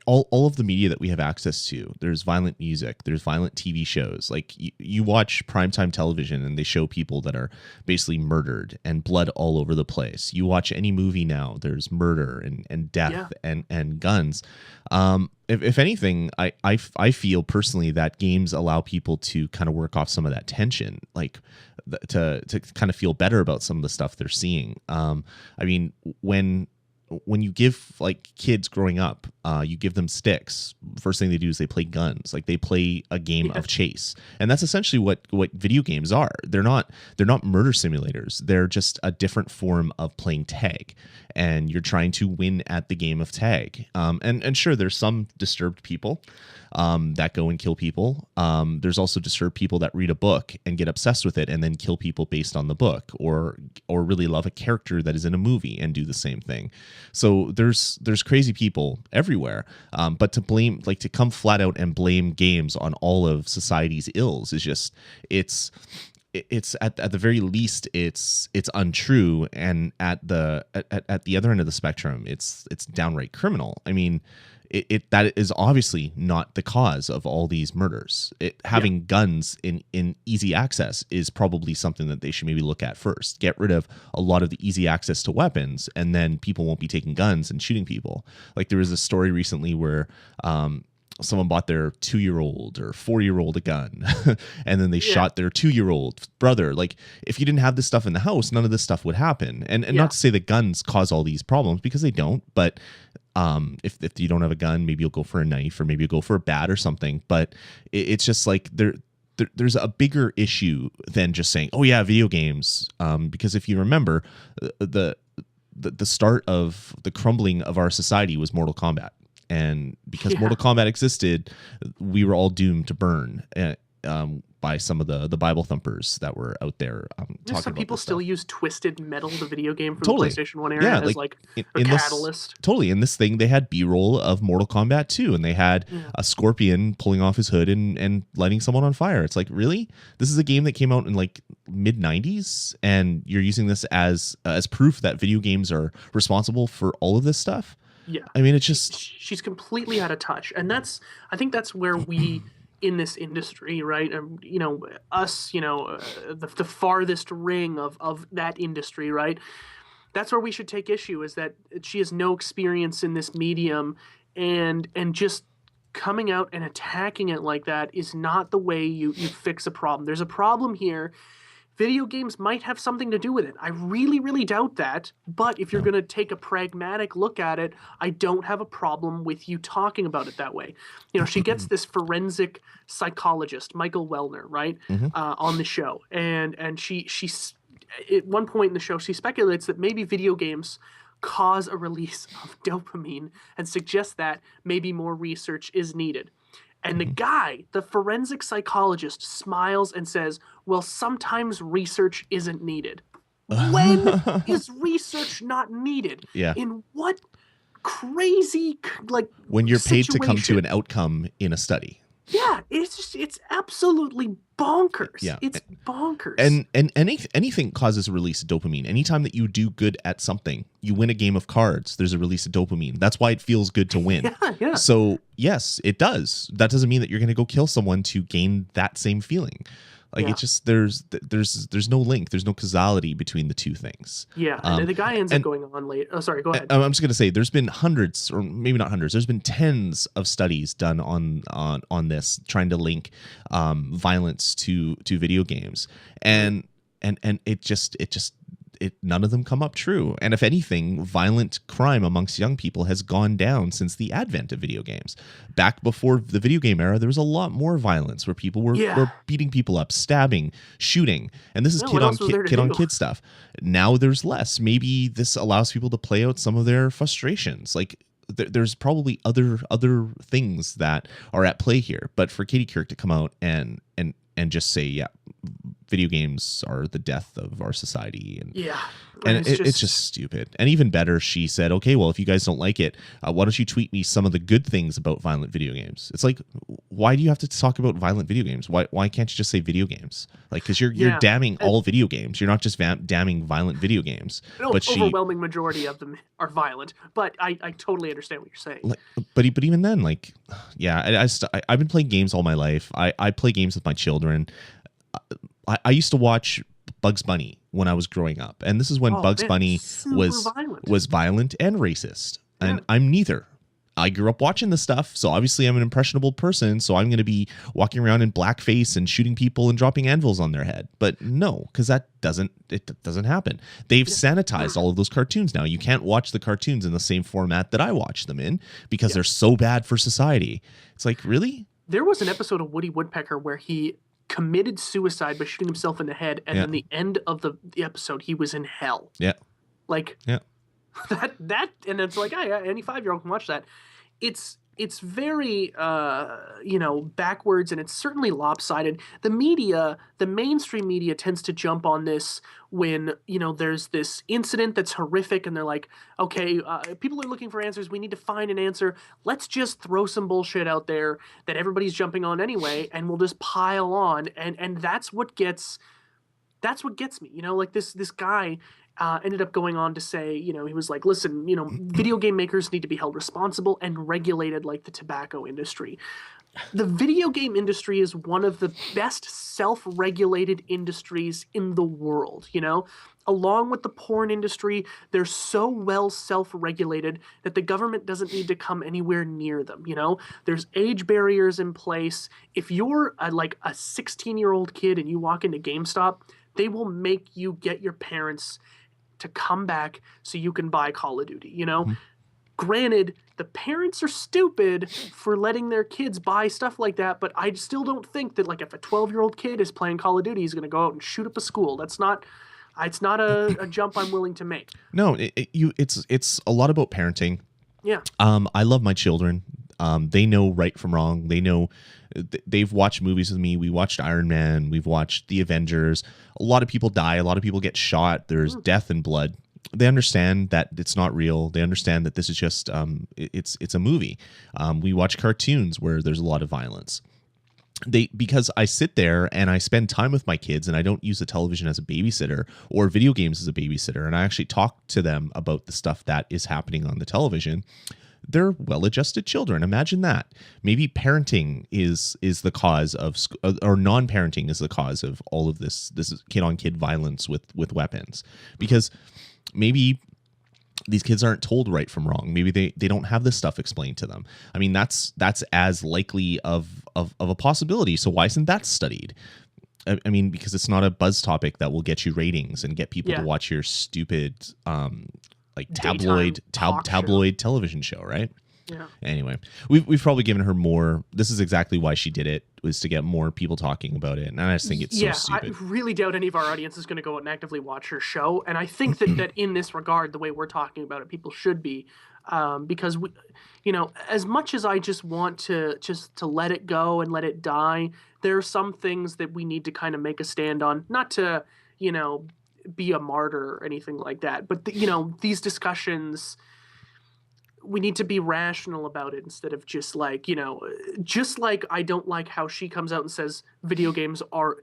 [SPEAKER 2] all of the media that we have access to, there's violent music, there's violent TV shows. Like you watch primetime television and they show people that are basically murdered and blood all over the place. You watch any movie now, there's murder and death and guns. If anything, I feel personally that games allow people to kind of work off some of that tension, like to kind of feel better about some of the stuff they're seeing. I mean, when you give like kids growing up, you give them sticks, first thing they do is they play guns. Like they play a game of chase. And that's essentially what video games are. They're not murder simulators. They're just a different form of playing tag. And you're trying to win at the game of tag. And sure, there's some disturbed people that go and kill people. There's also disturbed people that read a book and get obsessed with it and then kill people based on the book, or really love a character that is in a movie and do the same thing. So there's crazy people everywhere. But to come flat out and blame games on all of society's ills is just, it's at the very least it's untrue, and at the other end of the spectrum it's downright criminal. I mean, that is obviously not the cause of all these murders. Having guns in easy access is probably something that they should maybe look at first. Get rid of a lot of the easy access to weapons, and then people won't be taking guns and shooting people. Like there was a story recently where someone bought their 2-year-old or 4-year-old a gun and then they shot their 2-year-old brother. Like if you didn't have this stuff in the house, none of this stuff would happen. And not to say that guns cause all these problems, because they don't, but if you don't have a gun, maybe you'll go for a knife, or maybe you'll go for a bat or something. But it's just like there's a bigger issue than just saying, oh yeah, video games. Because if you remember, the start of the crumbling of our society was Mortal Kombat. And because Mortal Kombat existed, we were all doomed to burn by some of the Bible thumpers that were out there talking about
[SPEAKER 3] some people still use Twisted Metal, the video game from
[SPEAKER 2] totally.
[SPEAKER 3] the PlayStation 1 era, as like a catalyst.
[SPEAKER 2] In this thing, they had B-roll of Mortal Kombat 2, and they had a scorpion pulling off his hood and lighting someone on fire. It's like, really? This is a game that came out in like mid-90s, and you're using this as proof that video games are responsible for all of this stuff?
[SPEAKER 3] Yeah.
[SPEAKER 2] I mean, it's just...
[SPEAKER 3] She's completely out of touch. And I think that's where we, in this industry, right? Us, the farthest ring of that industry, right? That's where we should take issue, is that she has no experience in this medium, and just coming out and attacking it like that is not the way you fix a problem. There's a problem here. Video games might have something to do with it. I really, really doubt that. But if you're going to take a pragmatic look at it, I don't have a problem with you talking about it that way. She gets this forensic psychologist, Michael Wellner, right, on the show. And she's at one point in the show, she speculates that maybe video games cause a release of dopamine and suggests that maybe more research is needed. And the guy, the forensic psychologist, smiles and says, well, sometimes research isn't needed. When is research not needed?
[SPEAKER 2] Yeah.
[SPEAKER 3] In what crazy,
[SPEAKER 2] when you're paid
[SPEAKER 3] situation?
[SPEAKER 2] To come to an outcome in a study.
[SPEAKER 3] Yeah, it's absolutely bonkers.
[SPEAKER 2] Yeah.
[SPEAKER 3] It's bonkers.
[SPEAKER 2] And anything causes a release of dopamine. Anytime that you do good at something, you win a game of cards, there's a release of dopamine. That's why it feels good to win.
[SPEAKER 3] Yeah.
[SPEAKER 2] So yes, it does. That doesn't mean that you're going to go kill someone to gain that same feeling. Like it's just there's no link, there's no causality between the two things.
[SPEAKER 3] Yeah, and the guy ends up going on late. Oh, sorry, go ahead.
[SPEAKER 2] I'm just going to say there's been hundreds, or maybe not hundreds. There's been tens of studies done on this, trying to link violence to video games, and none of them come up true. And if anything, violent crime amongst young people has gone down since the advent of video games. Back before the video game era, there was a lot more violence where people were beating people up, stabbing, shooting. And this is kid on kid stuff. Now there's less. Maybe this allows people to play out some of their frustrations. Like there's probably other things that are at play here. But for Katie Couric to come out and just say, video games are the death of our society, and
[SPEAKER 3] yeah,
[SPEAKER 2] and it's just stupid. And even better, she said, okay, well, if you guys don't like it, why don't you tweet me some of the good things about violent video games? It's like, why do you have to talk about violent video games? Why can't you just say video games? Like, because you're damning all video games. You're not just damning violent video games.
[SPEAKER 3] But overwhelming majority of them are violent. But I totally understand what you're saying.
[SPEAKER 2] Like, but even then, like, yeah, I've been playing games all my life. I play games with my children. I used to watch Bugs Bunny when I was growing up, and this is when Bugs Bunny was violent and racist, and I'm neither. I grew up watching this stuff, so obviously I'm an impressionable person, so I'm going to be walking around in blackface and shooting people and dropping anvils on their head. But no, because that doesn't happen. They've sanitized all of those cartoons now. You can't watch the cartoons in the same format that I watch them in because they're so bad for society. It's like, really?
[SPEAKER 3] There was an episode of Woody Woodpecker where he committed suicide by shooting himself in the head, and then the end of the episode, he was in hell.
[SPEAKER 2] Yeah.
[SPEAKER 3] Like, that, and it's like, any 5-year-old can watch that. It's very, backwards, and it's certainly lopsided. The media, the mainstream media, tends to jump on this when, there's this incident that's horrific, and they're like, okay, people are looking for answers. We need to find an answer. Let's just throw some bullshit out there that everybody's jumping on anyway, and we'll just pile on. And that's what gets me. Like this guy ended up going on to say, he was like, listen, video game makers need to be held responsible and regulated like the tobacco industry. The video game industry is one of the best self-regulated industries in the world, along with the porn industry. They're so well self-regulated that the government doesn't need to come anywhere near them. There's age barriers in place. If you're a 16-year-old kid and you walk into GameStop, they will make you get your parents to come back so you can buy Call of Duty, Mm-hmm. Granted, the parents are stupid for letting their kids buy stuff like that, but I still don't think that, like, if a 12-year-old kid is playing Call of Duty, he's going to go out and shoot up a school. It's not a jump I'm willing to make.
[SPEAKER 2] No, it's a lot about parenting.
[SPEAKER 3] Yeah.
[SPEAKER 2] I love my children. They know right from wrong. They know they've watched movies with me. We watched Iron Man. We've watched The Avengers. A lot of people die. A lot of people get shot. There's death and blood. They understand that it's not real. They understand that this is just it's a movie. We watch cartoons where there's a lot of violence. Because I sit there and I spend time with my kids, and I don't use the television as a babysitter or video games as a babysitter, and I actually talk to them about the stuff that is happening on the television. They're well-adjusted children. Imagine that. Maybe parenting is the cause of, or non-parenting is the cause of all of this kid-on-kid violence with weapons. Because maybe these kids aren't told right from wrong. Maybe they don't have this stuff explained to them. I mean, that's as likely of a possibility. So why isn't that studied? I mean, because it's not a buzz topic that will get you ratings and get people to watch your stupid tabloid television show, right?
[SPEAKER 3] Yeah.
[SPEAKER 2] Anyway, we've probably given her more. This is exactly why she did it, was to get more people talking about it. And I just think it's so stupid.
[SPEAKER 3] I really doubt any of our audience is going to go out and actively watch her show. And I think that in this regard, the way we're talking about it, people should be, because we, as much as I just want to let it go and let it die, there are some things that we need to kind of make a stand on, not to, be a martyr or anything like that. But, these discussions, we need to be rational about it instead of just like I don't like how she comes out and says video games are,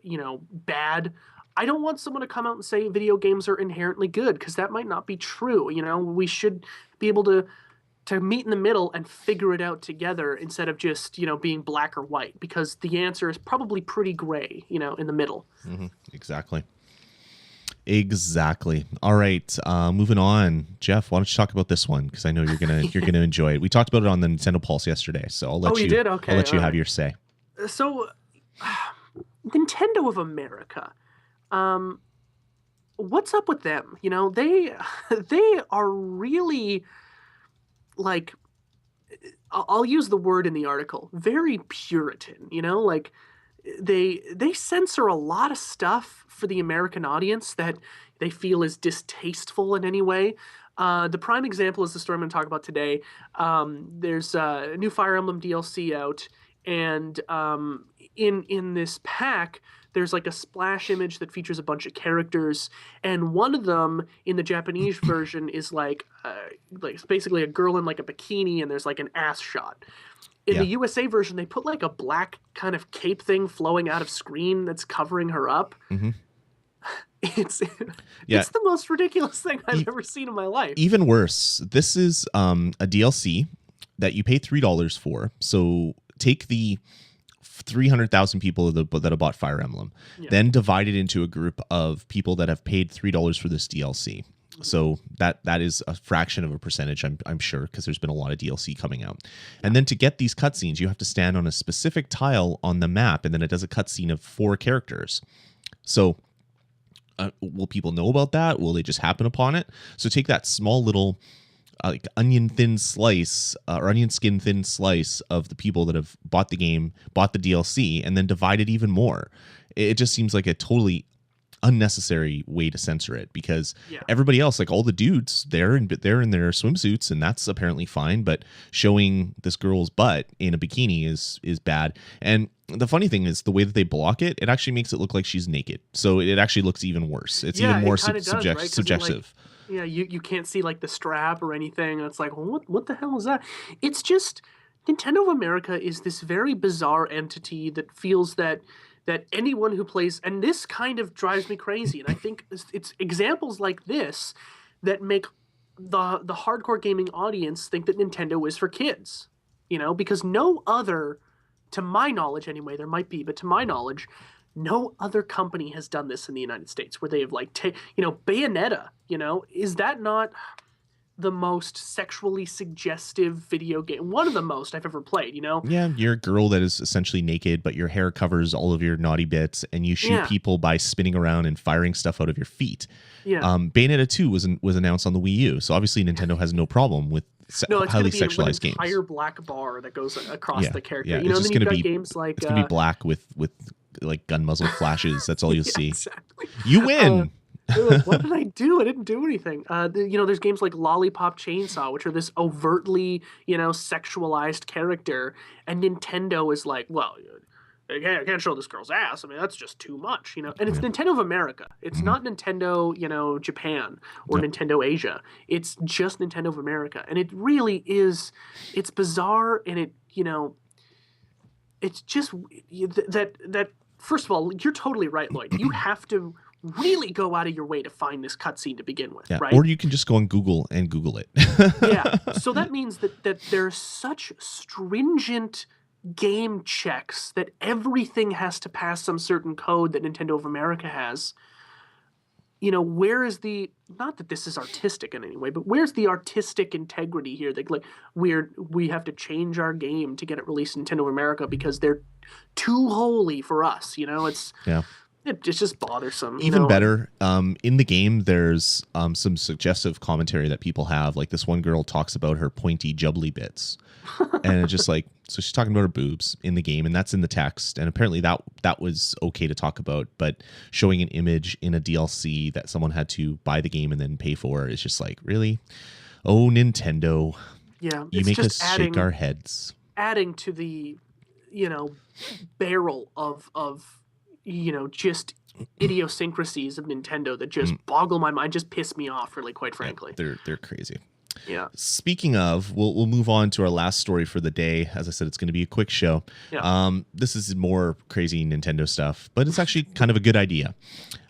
[SPEAKER 3] bad. I don't want someone to come out and say video games are inherently good, because that might not be true. We should be able to meet in the middle and figure it out together instead of just, being black or white, because the answer is probably pretty gray, in the middle.
[SPEAKER 2] Mm-hmm. Exactly. All right. Moving on. Jeff, why don't you talk about this one? Because I know you're gonna enjoy it. We talked about it on the Nintendo Pulse yesterday, so I'll let you.
[SPEAKER 3] Did? Okay.
[SPEAKER 2] I'll let you have your say.
[SPEAKER 3] So, Nintendo of America. What's up with them? They are really, like, I'll use the word in the article, very Puritan. They censor a lot of stuff for the American audience that they feel is distasteful in any way. The prime example is the story I'm going to talk about today. There's a new Fire Emblem DLC out, and in this pack, there's like a splash image that features a bunch of characters, and one of them in the Japanese version is like basically a girl in like a bikini, and there's like an ass shot. In the USA version, they put like a black kind of cape thing flowing out of screen that's covering her up.
[SPEAKER 2] Mm-hmm.
[SPEAKER 3] It's the most ridiculous thing I've ever seen in my life.
[SPEAKER 2] Even worse, this is a DLC that you pay $3 for. So take the 300,000 people that have bought Fire Emblem, then divide it into a group of people that have paid $3 for this DLC. So that is a fraction of a percentage, I'm sure, because there's been a lot of DLC coming out. And then to get these cutscenes, you have to stand on a specific tile on the map, and then it does a cutscene of 4 characters. So will people know about that? Will they just happen upon it? So take that small little like onion thin slice or onion skin thin slice of the people that have bought the game, bought the DLC, and then divide it even more. It just seems like a totally unnecessary way to censor it, because everybody else, like all the dudes, they're in their swimsuits, and that's apparently fine, but showing this girl's butt in a bikini is bad. And the funny thing is the way that they block it, it actually makes it look like she's naked, so it actually looks even worse. It's even more subjective.
[SPEAKER 3] You can't see like the strap or anything, and it's like, well, what the hell is that? It's just Nintendo of America is this very bizarre entity that feels that anyone who plays, and this kind of drives me crazy, and I think it's examples like this that make the hardcore gaming audience think that Nintendo is for kids, because no other, to my knowledge anyway, there might be, but to my knowledge, no other company has done this in the United States, where they have like, Bayonetta, is that not the most sexually suggestive video game, one of the most I've ever played,
[SPEAKER 2] Yeah, you're a girl that is essentially naked, but your hair covers all of your naughty bits, and you shoot people by spinning around and firing stuff out of your feet. Bayonetta 2 was announced on the Wii U, so obviously Nintendo has no problem with highly sexualized games.
[SPEAKER 3] Entire black bar that goes across the character.
[SPEAKER 2] Yeah,
[SPEAKER 3] and then you've got games like
[SPEAKER 2] it's gonna be black with like gun muzzle flashes. That's all you'll see. Exactly. You win.
[SPEAKER 3] Like, what did I do? I didn't do anything. There's games like Lollipop Chainsaw, which are this overtly, sexualized character, and Nintendo is like, well, I can't show this girl's ass. I mean, that's just too much, And it's Nintendo of America. It's not Nintendo, Japan or Nintendo Asia. It's just Nintendo of America, and it really is. It's bizarre, and it's just that. First of all, you're totally right, Lloyd. You have to really go out of your way to find this cutscene to begin with, right?
[SPEAKER 2] Or you can just go on Google and Google it.
[SPEAKER 3] So that means that there's such stringent game checks that everything has to pass some certain code that Nintendo of America has. Where is the, not that this is artistic in any way, but where's the artistic integrity here? That like we have to change our game to get it released in Nintendo of America because they're too holy for us. It's just bothersome.
[SPEAKER 2] Even better, in the game, there's some suggestive commentary that people have. Like this one girl talks about her pointy jubbly bits. And it's just like, so she's talking about her boobs in the game, and that's in the text. And apparently that was okay to talk about. But showing an image in a DLC that someone had to buy the game and then pay for is just like, really? Oh, Nintendo.
[SPEAKER 3] Yeah.
[SPEAKER 2] You make us shake our heads.
[SPEAKER 3] Adding to the, barrel of just idiosyncrasies of Nintendo that just boggle my mind, just piss me off, really, quite frankly.
[SPEAKER 2] Yeah, they're crazy.
[SPEAKER 3] Yeah.
[SPEAKER 2] Speaking of, we'll move on to our last story for the day. As I said, it's going to be a quick show.
[SPEAKER 3] Yeah.
[SPEAKER 2] This is more crazy Nintendo stuff, but it's actually kind of a good idea.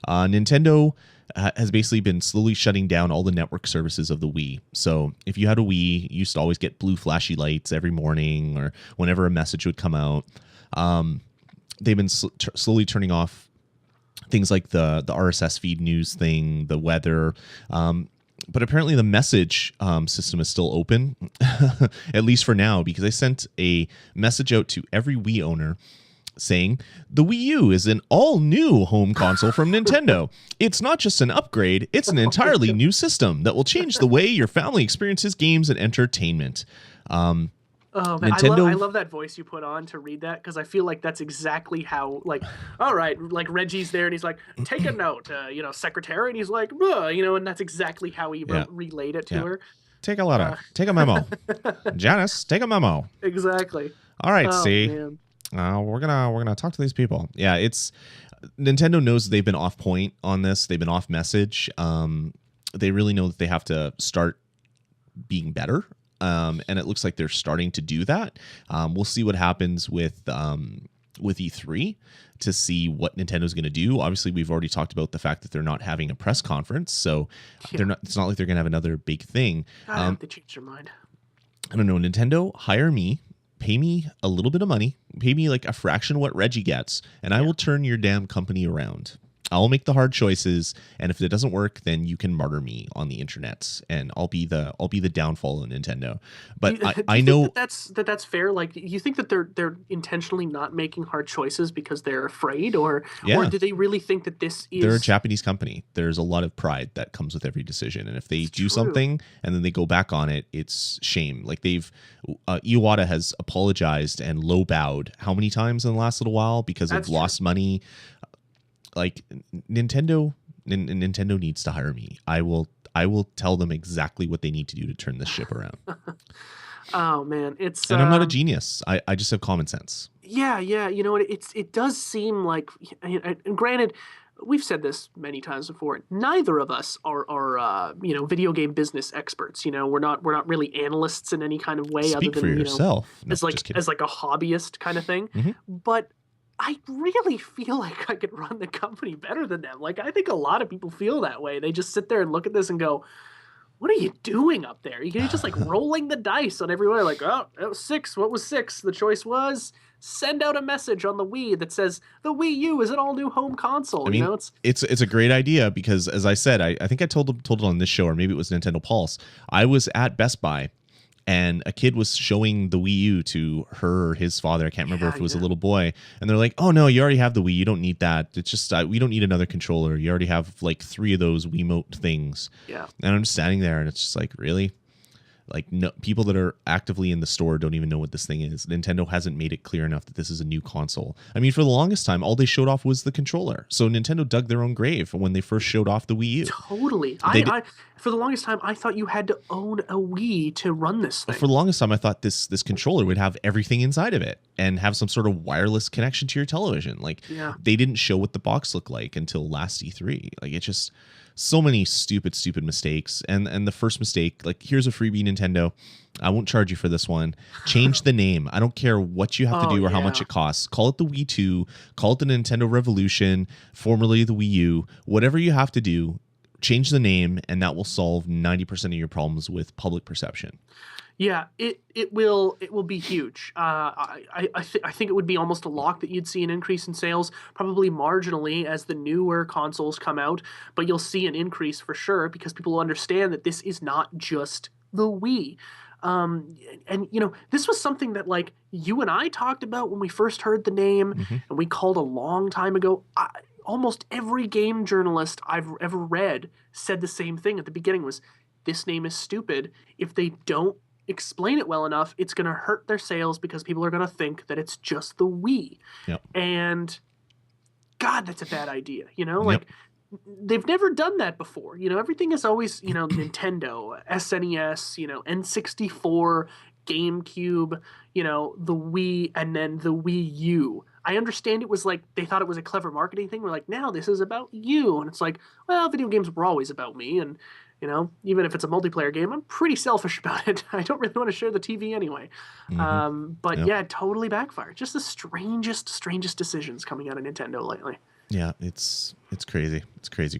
[SPEAKER 2] Nintendo has basically been slowly shutting down all the network services of the Wii. So if you had a Wii, you used to always get blue flashy lights every morning or whenever a message would come out. They've been slowly turning off things like the RSS feed news thing, the weather. But apparently the message system is still open, at least for now, because I sent a message out to every Wii owner saying, the Wii U is an all-new home console from Nintendo. It's not just an upgrade, it's an entirely new system that will change the way your family experiences games and entertainment.
[SPEAKER 3] Oh, man. I love that voice you put on to read that, because I feel like that's exactly how, like, all right, like Reggie's there and he's like, take a note, secretary, and he's like, and that's exactly how he relayed it to her.
[SPEAKER 2] Take a letter. Take a memo. Janice, take a memo.
[SPEAKER 3] Exactly.
[SPEAKER 2] All right, see.
[SPEAKER 3] Man.
[SPEAKER 2] we're gonna talk to these people. Yeah, it's Nintendo knows they've been off point on this. They've been off message. They really know that they have to start being better. And it looks like they're starting to do that. We'll see what happens with E3 to see what Nintendo's going to do. Obviously, we've already talked about the fact that they're not having a press conference, so they're not. It's not like they're going to have another big thing.
[SPEAKER 3] I hope they change their mind.
[SPEAKER 2] I don't know. Nintendo, hire me. Pay me a little bit of money. Pay me like a fraction of what Reggie gets, and I will turn your damn company around. I'll make the hard choices, and if it doesn't work, then you can martyr me on the internet, and I'll be the downfall of Nintendo. But I know
[SPEAKER 3] that's fair. Like, you think that they're intentionally not making hard choices because they're afraid, or do they really think that this is?
[SPEAKER 2] They're a Japanese company. There's a lot of pride that comes with every decision, and if they do something and then they go back on it, it's shame. Like Iwata has apologized and low bowed how many times in the last little while because of lost money. Like Nintendo needs to hire me. I will tell them exactly what they need to do to turn this ship around.
[SPEAKER 3] Oh man, and
[SPEAKER 2] I'm not a genius. I just have common sense.
[SPEAKER 3] Yeah. You know what? It does seem like, and granted, we've said this many times before. Neither of us are video game business experts. We're not really analysts in any kind of way.
[SPEAKER 2] Speak
[SPEAKER 3] other than
[SPEAKER 2] for yourself.
[SPEAKER 3] as like a hobbyist kind of thing.
[SPEAKER 2] Mm-hmm.
[SPEAKER 3] But I really feel like I could run the company better than them. Like, I think a lot of people feel that way. They just sit there and look at this and go, what are you doing up there? You're just like rolling the dice on everywhere. Like, oh, that was 6. What was 6? The choice was send out a message on the Wii that says the WiiU is an all-new home console.
[SPEAKER 2] I mean, it's a great idea because, as I said, I think I told it on this show, or maybe it was Nintendo Pulse. I was at Best Buy, and a kid was showing the WiiU to her or his father. I can't remember if it was a little boy. And they're like, oh, no, you already have the Wii. You don't need that. It's just, we don't need another controller. You already have like 3 of those Wiimote things.
[SPEAKER 3] Yeah.
[SPEAKER 2] And I'm just standing there and it's just like, really? Like, no, people that are actively in the store don't even know what this thing is. Nintendo hasn't made it clear enough that this is a new console. I mean, for the longest time, all they showed off was the controller. So Nintendo dug their own grave when they first showed off the Wii U.
[SPEAKER 3] Totally. For the longest time, I thought you had to own a Wii to run this thing.
[SPEAKER 2] For the longest time, I thought this controller would have everything inside of it and have some sort of wireless connection to your television. Like, they didn't show what the box looked like until last E3. Like, it's just so many stupid mistakes. And the first mistake, like, here's a freebie, Nintendo. I won't charge you for this one. Change the name. I don't care what you have to do or how much it costs. Call it the Wii 2. Call it the Nintendo Revolution, formerly the Wii U. Whatever you have to do, change the name, and that will solve 90% of your problems with public perception.
[SPEAKER 3] Yeah, it will be huge. I think it would be almost a lock that you'd see an increase in sales, probably marginally as the newer consoles come out, but you'll see an increase for sure because people will understand that this is not just the Wii. And this was something that like you and I talked about when we first heard the name, and we called a long time ago. Almost every game journalist I've ever read said the same thing at the beginning was, this name is stupid. If they don't explain it well enough, it's going to hurt their sales because people are going to think that it's just the Wii.
[SPEAKER 2] Yep.
[SPEAKER 3] And God, that's a bad idea. Like, they've never done that before. Everything is always, Nintendo, SNES, N64, GameCube, the Wii, and then the Wii U. I understand it was like they thought it was a clever marketing thing. We're like, now this is about you. And it's like, well, video games were always about me. And, even if it's a multiplayer game, I'm pretty selfish about it. I don't really want to share the TV anyway. But it totally backfired. Just the strangest decisions coming out of Nintendo lately.
[SPEAKER 2] Yeah, it's crazy. It's crazy.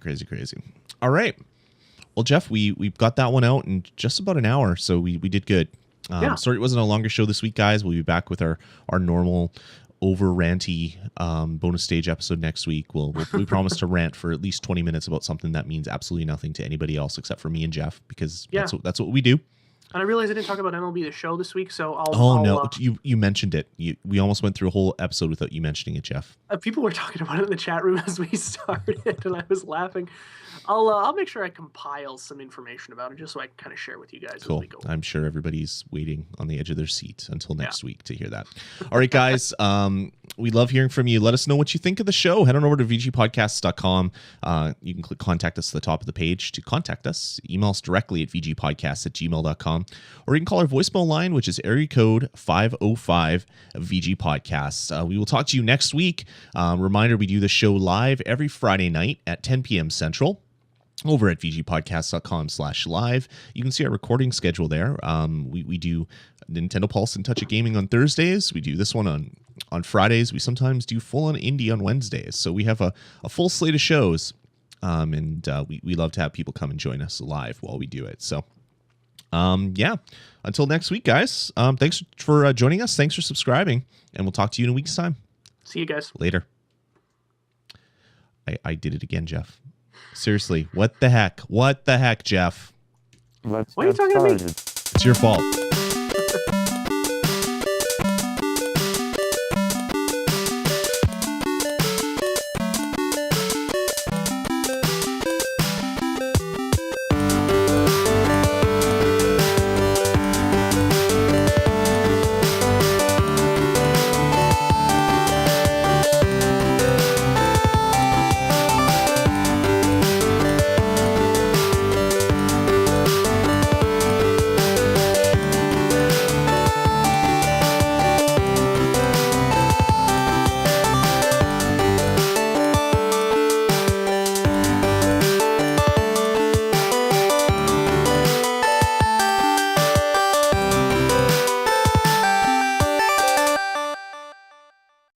[SPEAKER 2] All right. Well, Jeff, we got that one out in just about an hour, so we did good. Sorry it wasn't a longer show this week, guys. We'll be back with our normal over ranty bonus stage episode next week. We promise to rant for at least 20 minutes about something that means absolutely nothing to anybody else except for me and Jeff, because that's what we do.
[SPEAKER 3] And I realized I didn't talk about MLB The Show this week, so
[SPEAKER 2] you mentioned it. We almost went through a whole episode without you mentioning it, Jeff.
[SPEAKER 3] People were talking about it in the chat room as we started, and I was laughing. I'll make sure I compile some information about it just so I can kind of share with you guys as we go.
[SPEAKER 2] I'm sure everybody's waiting on the edge of their seat until next week to hear that. All right, guys. We love hearing from you. Let us know what you think of the show. Head on over to VGPodcasts.com. You can click contact us at the top of the page to contact us. Email us directly at VGPodcasts@gmail.com. Or you can call our voicemail line, which is area code 505 VGPodcasts. We will talk to you next week. Reminder, we do the show live every Friday night at 10 p.m. Central. Over at VGPodcast.com/live. You can see our recording schedule there. We do Nintendo Pulse and Touch of Gaming on Thursdays. We do this one on Fridays. We sometimes do full on indie on Wednesdays. So we have a full slate of shows. And we love to have people come and join us live while we do it. So, yeah. Until next week, guys. Thanks for joining us. Thanks for subscribing. And we'll talk to you in a week's time.
[SPEAKER 3] See you guys.
[SPEAKER 2] Later. I did it again, Jeff. Seriously, what the heck? What the heck, Jeff?
[SPEAKER 3] Why are you talking to me?
[SPEAKER 2] It's your fault.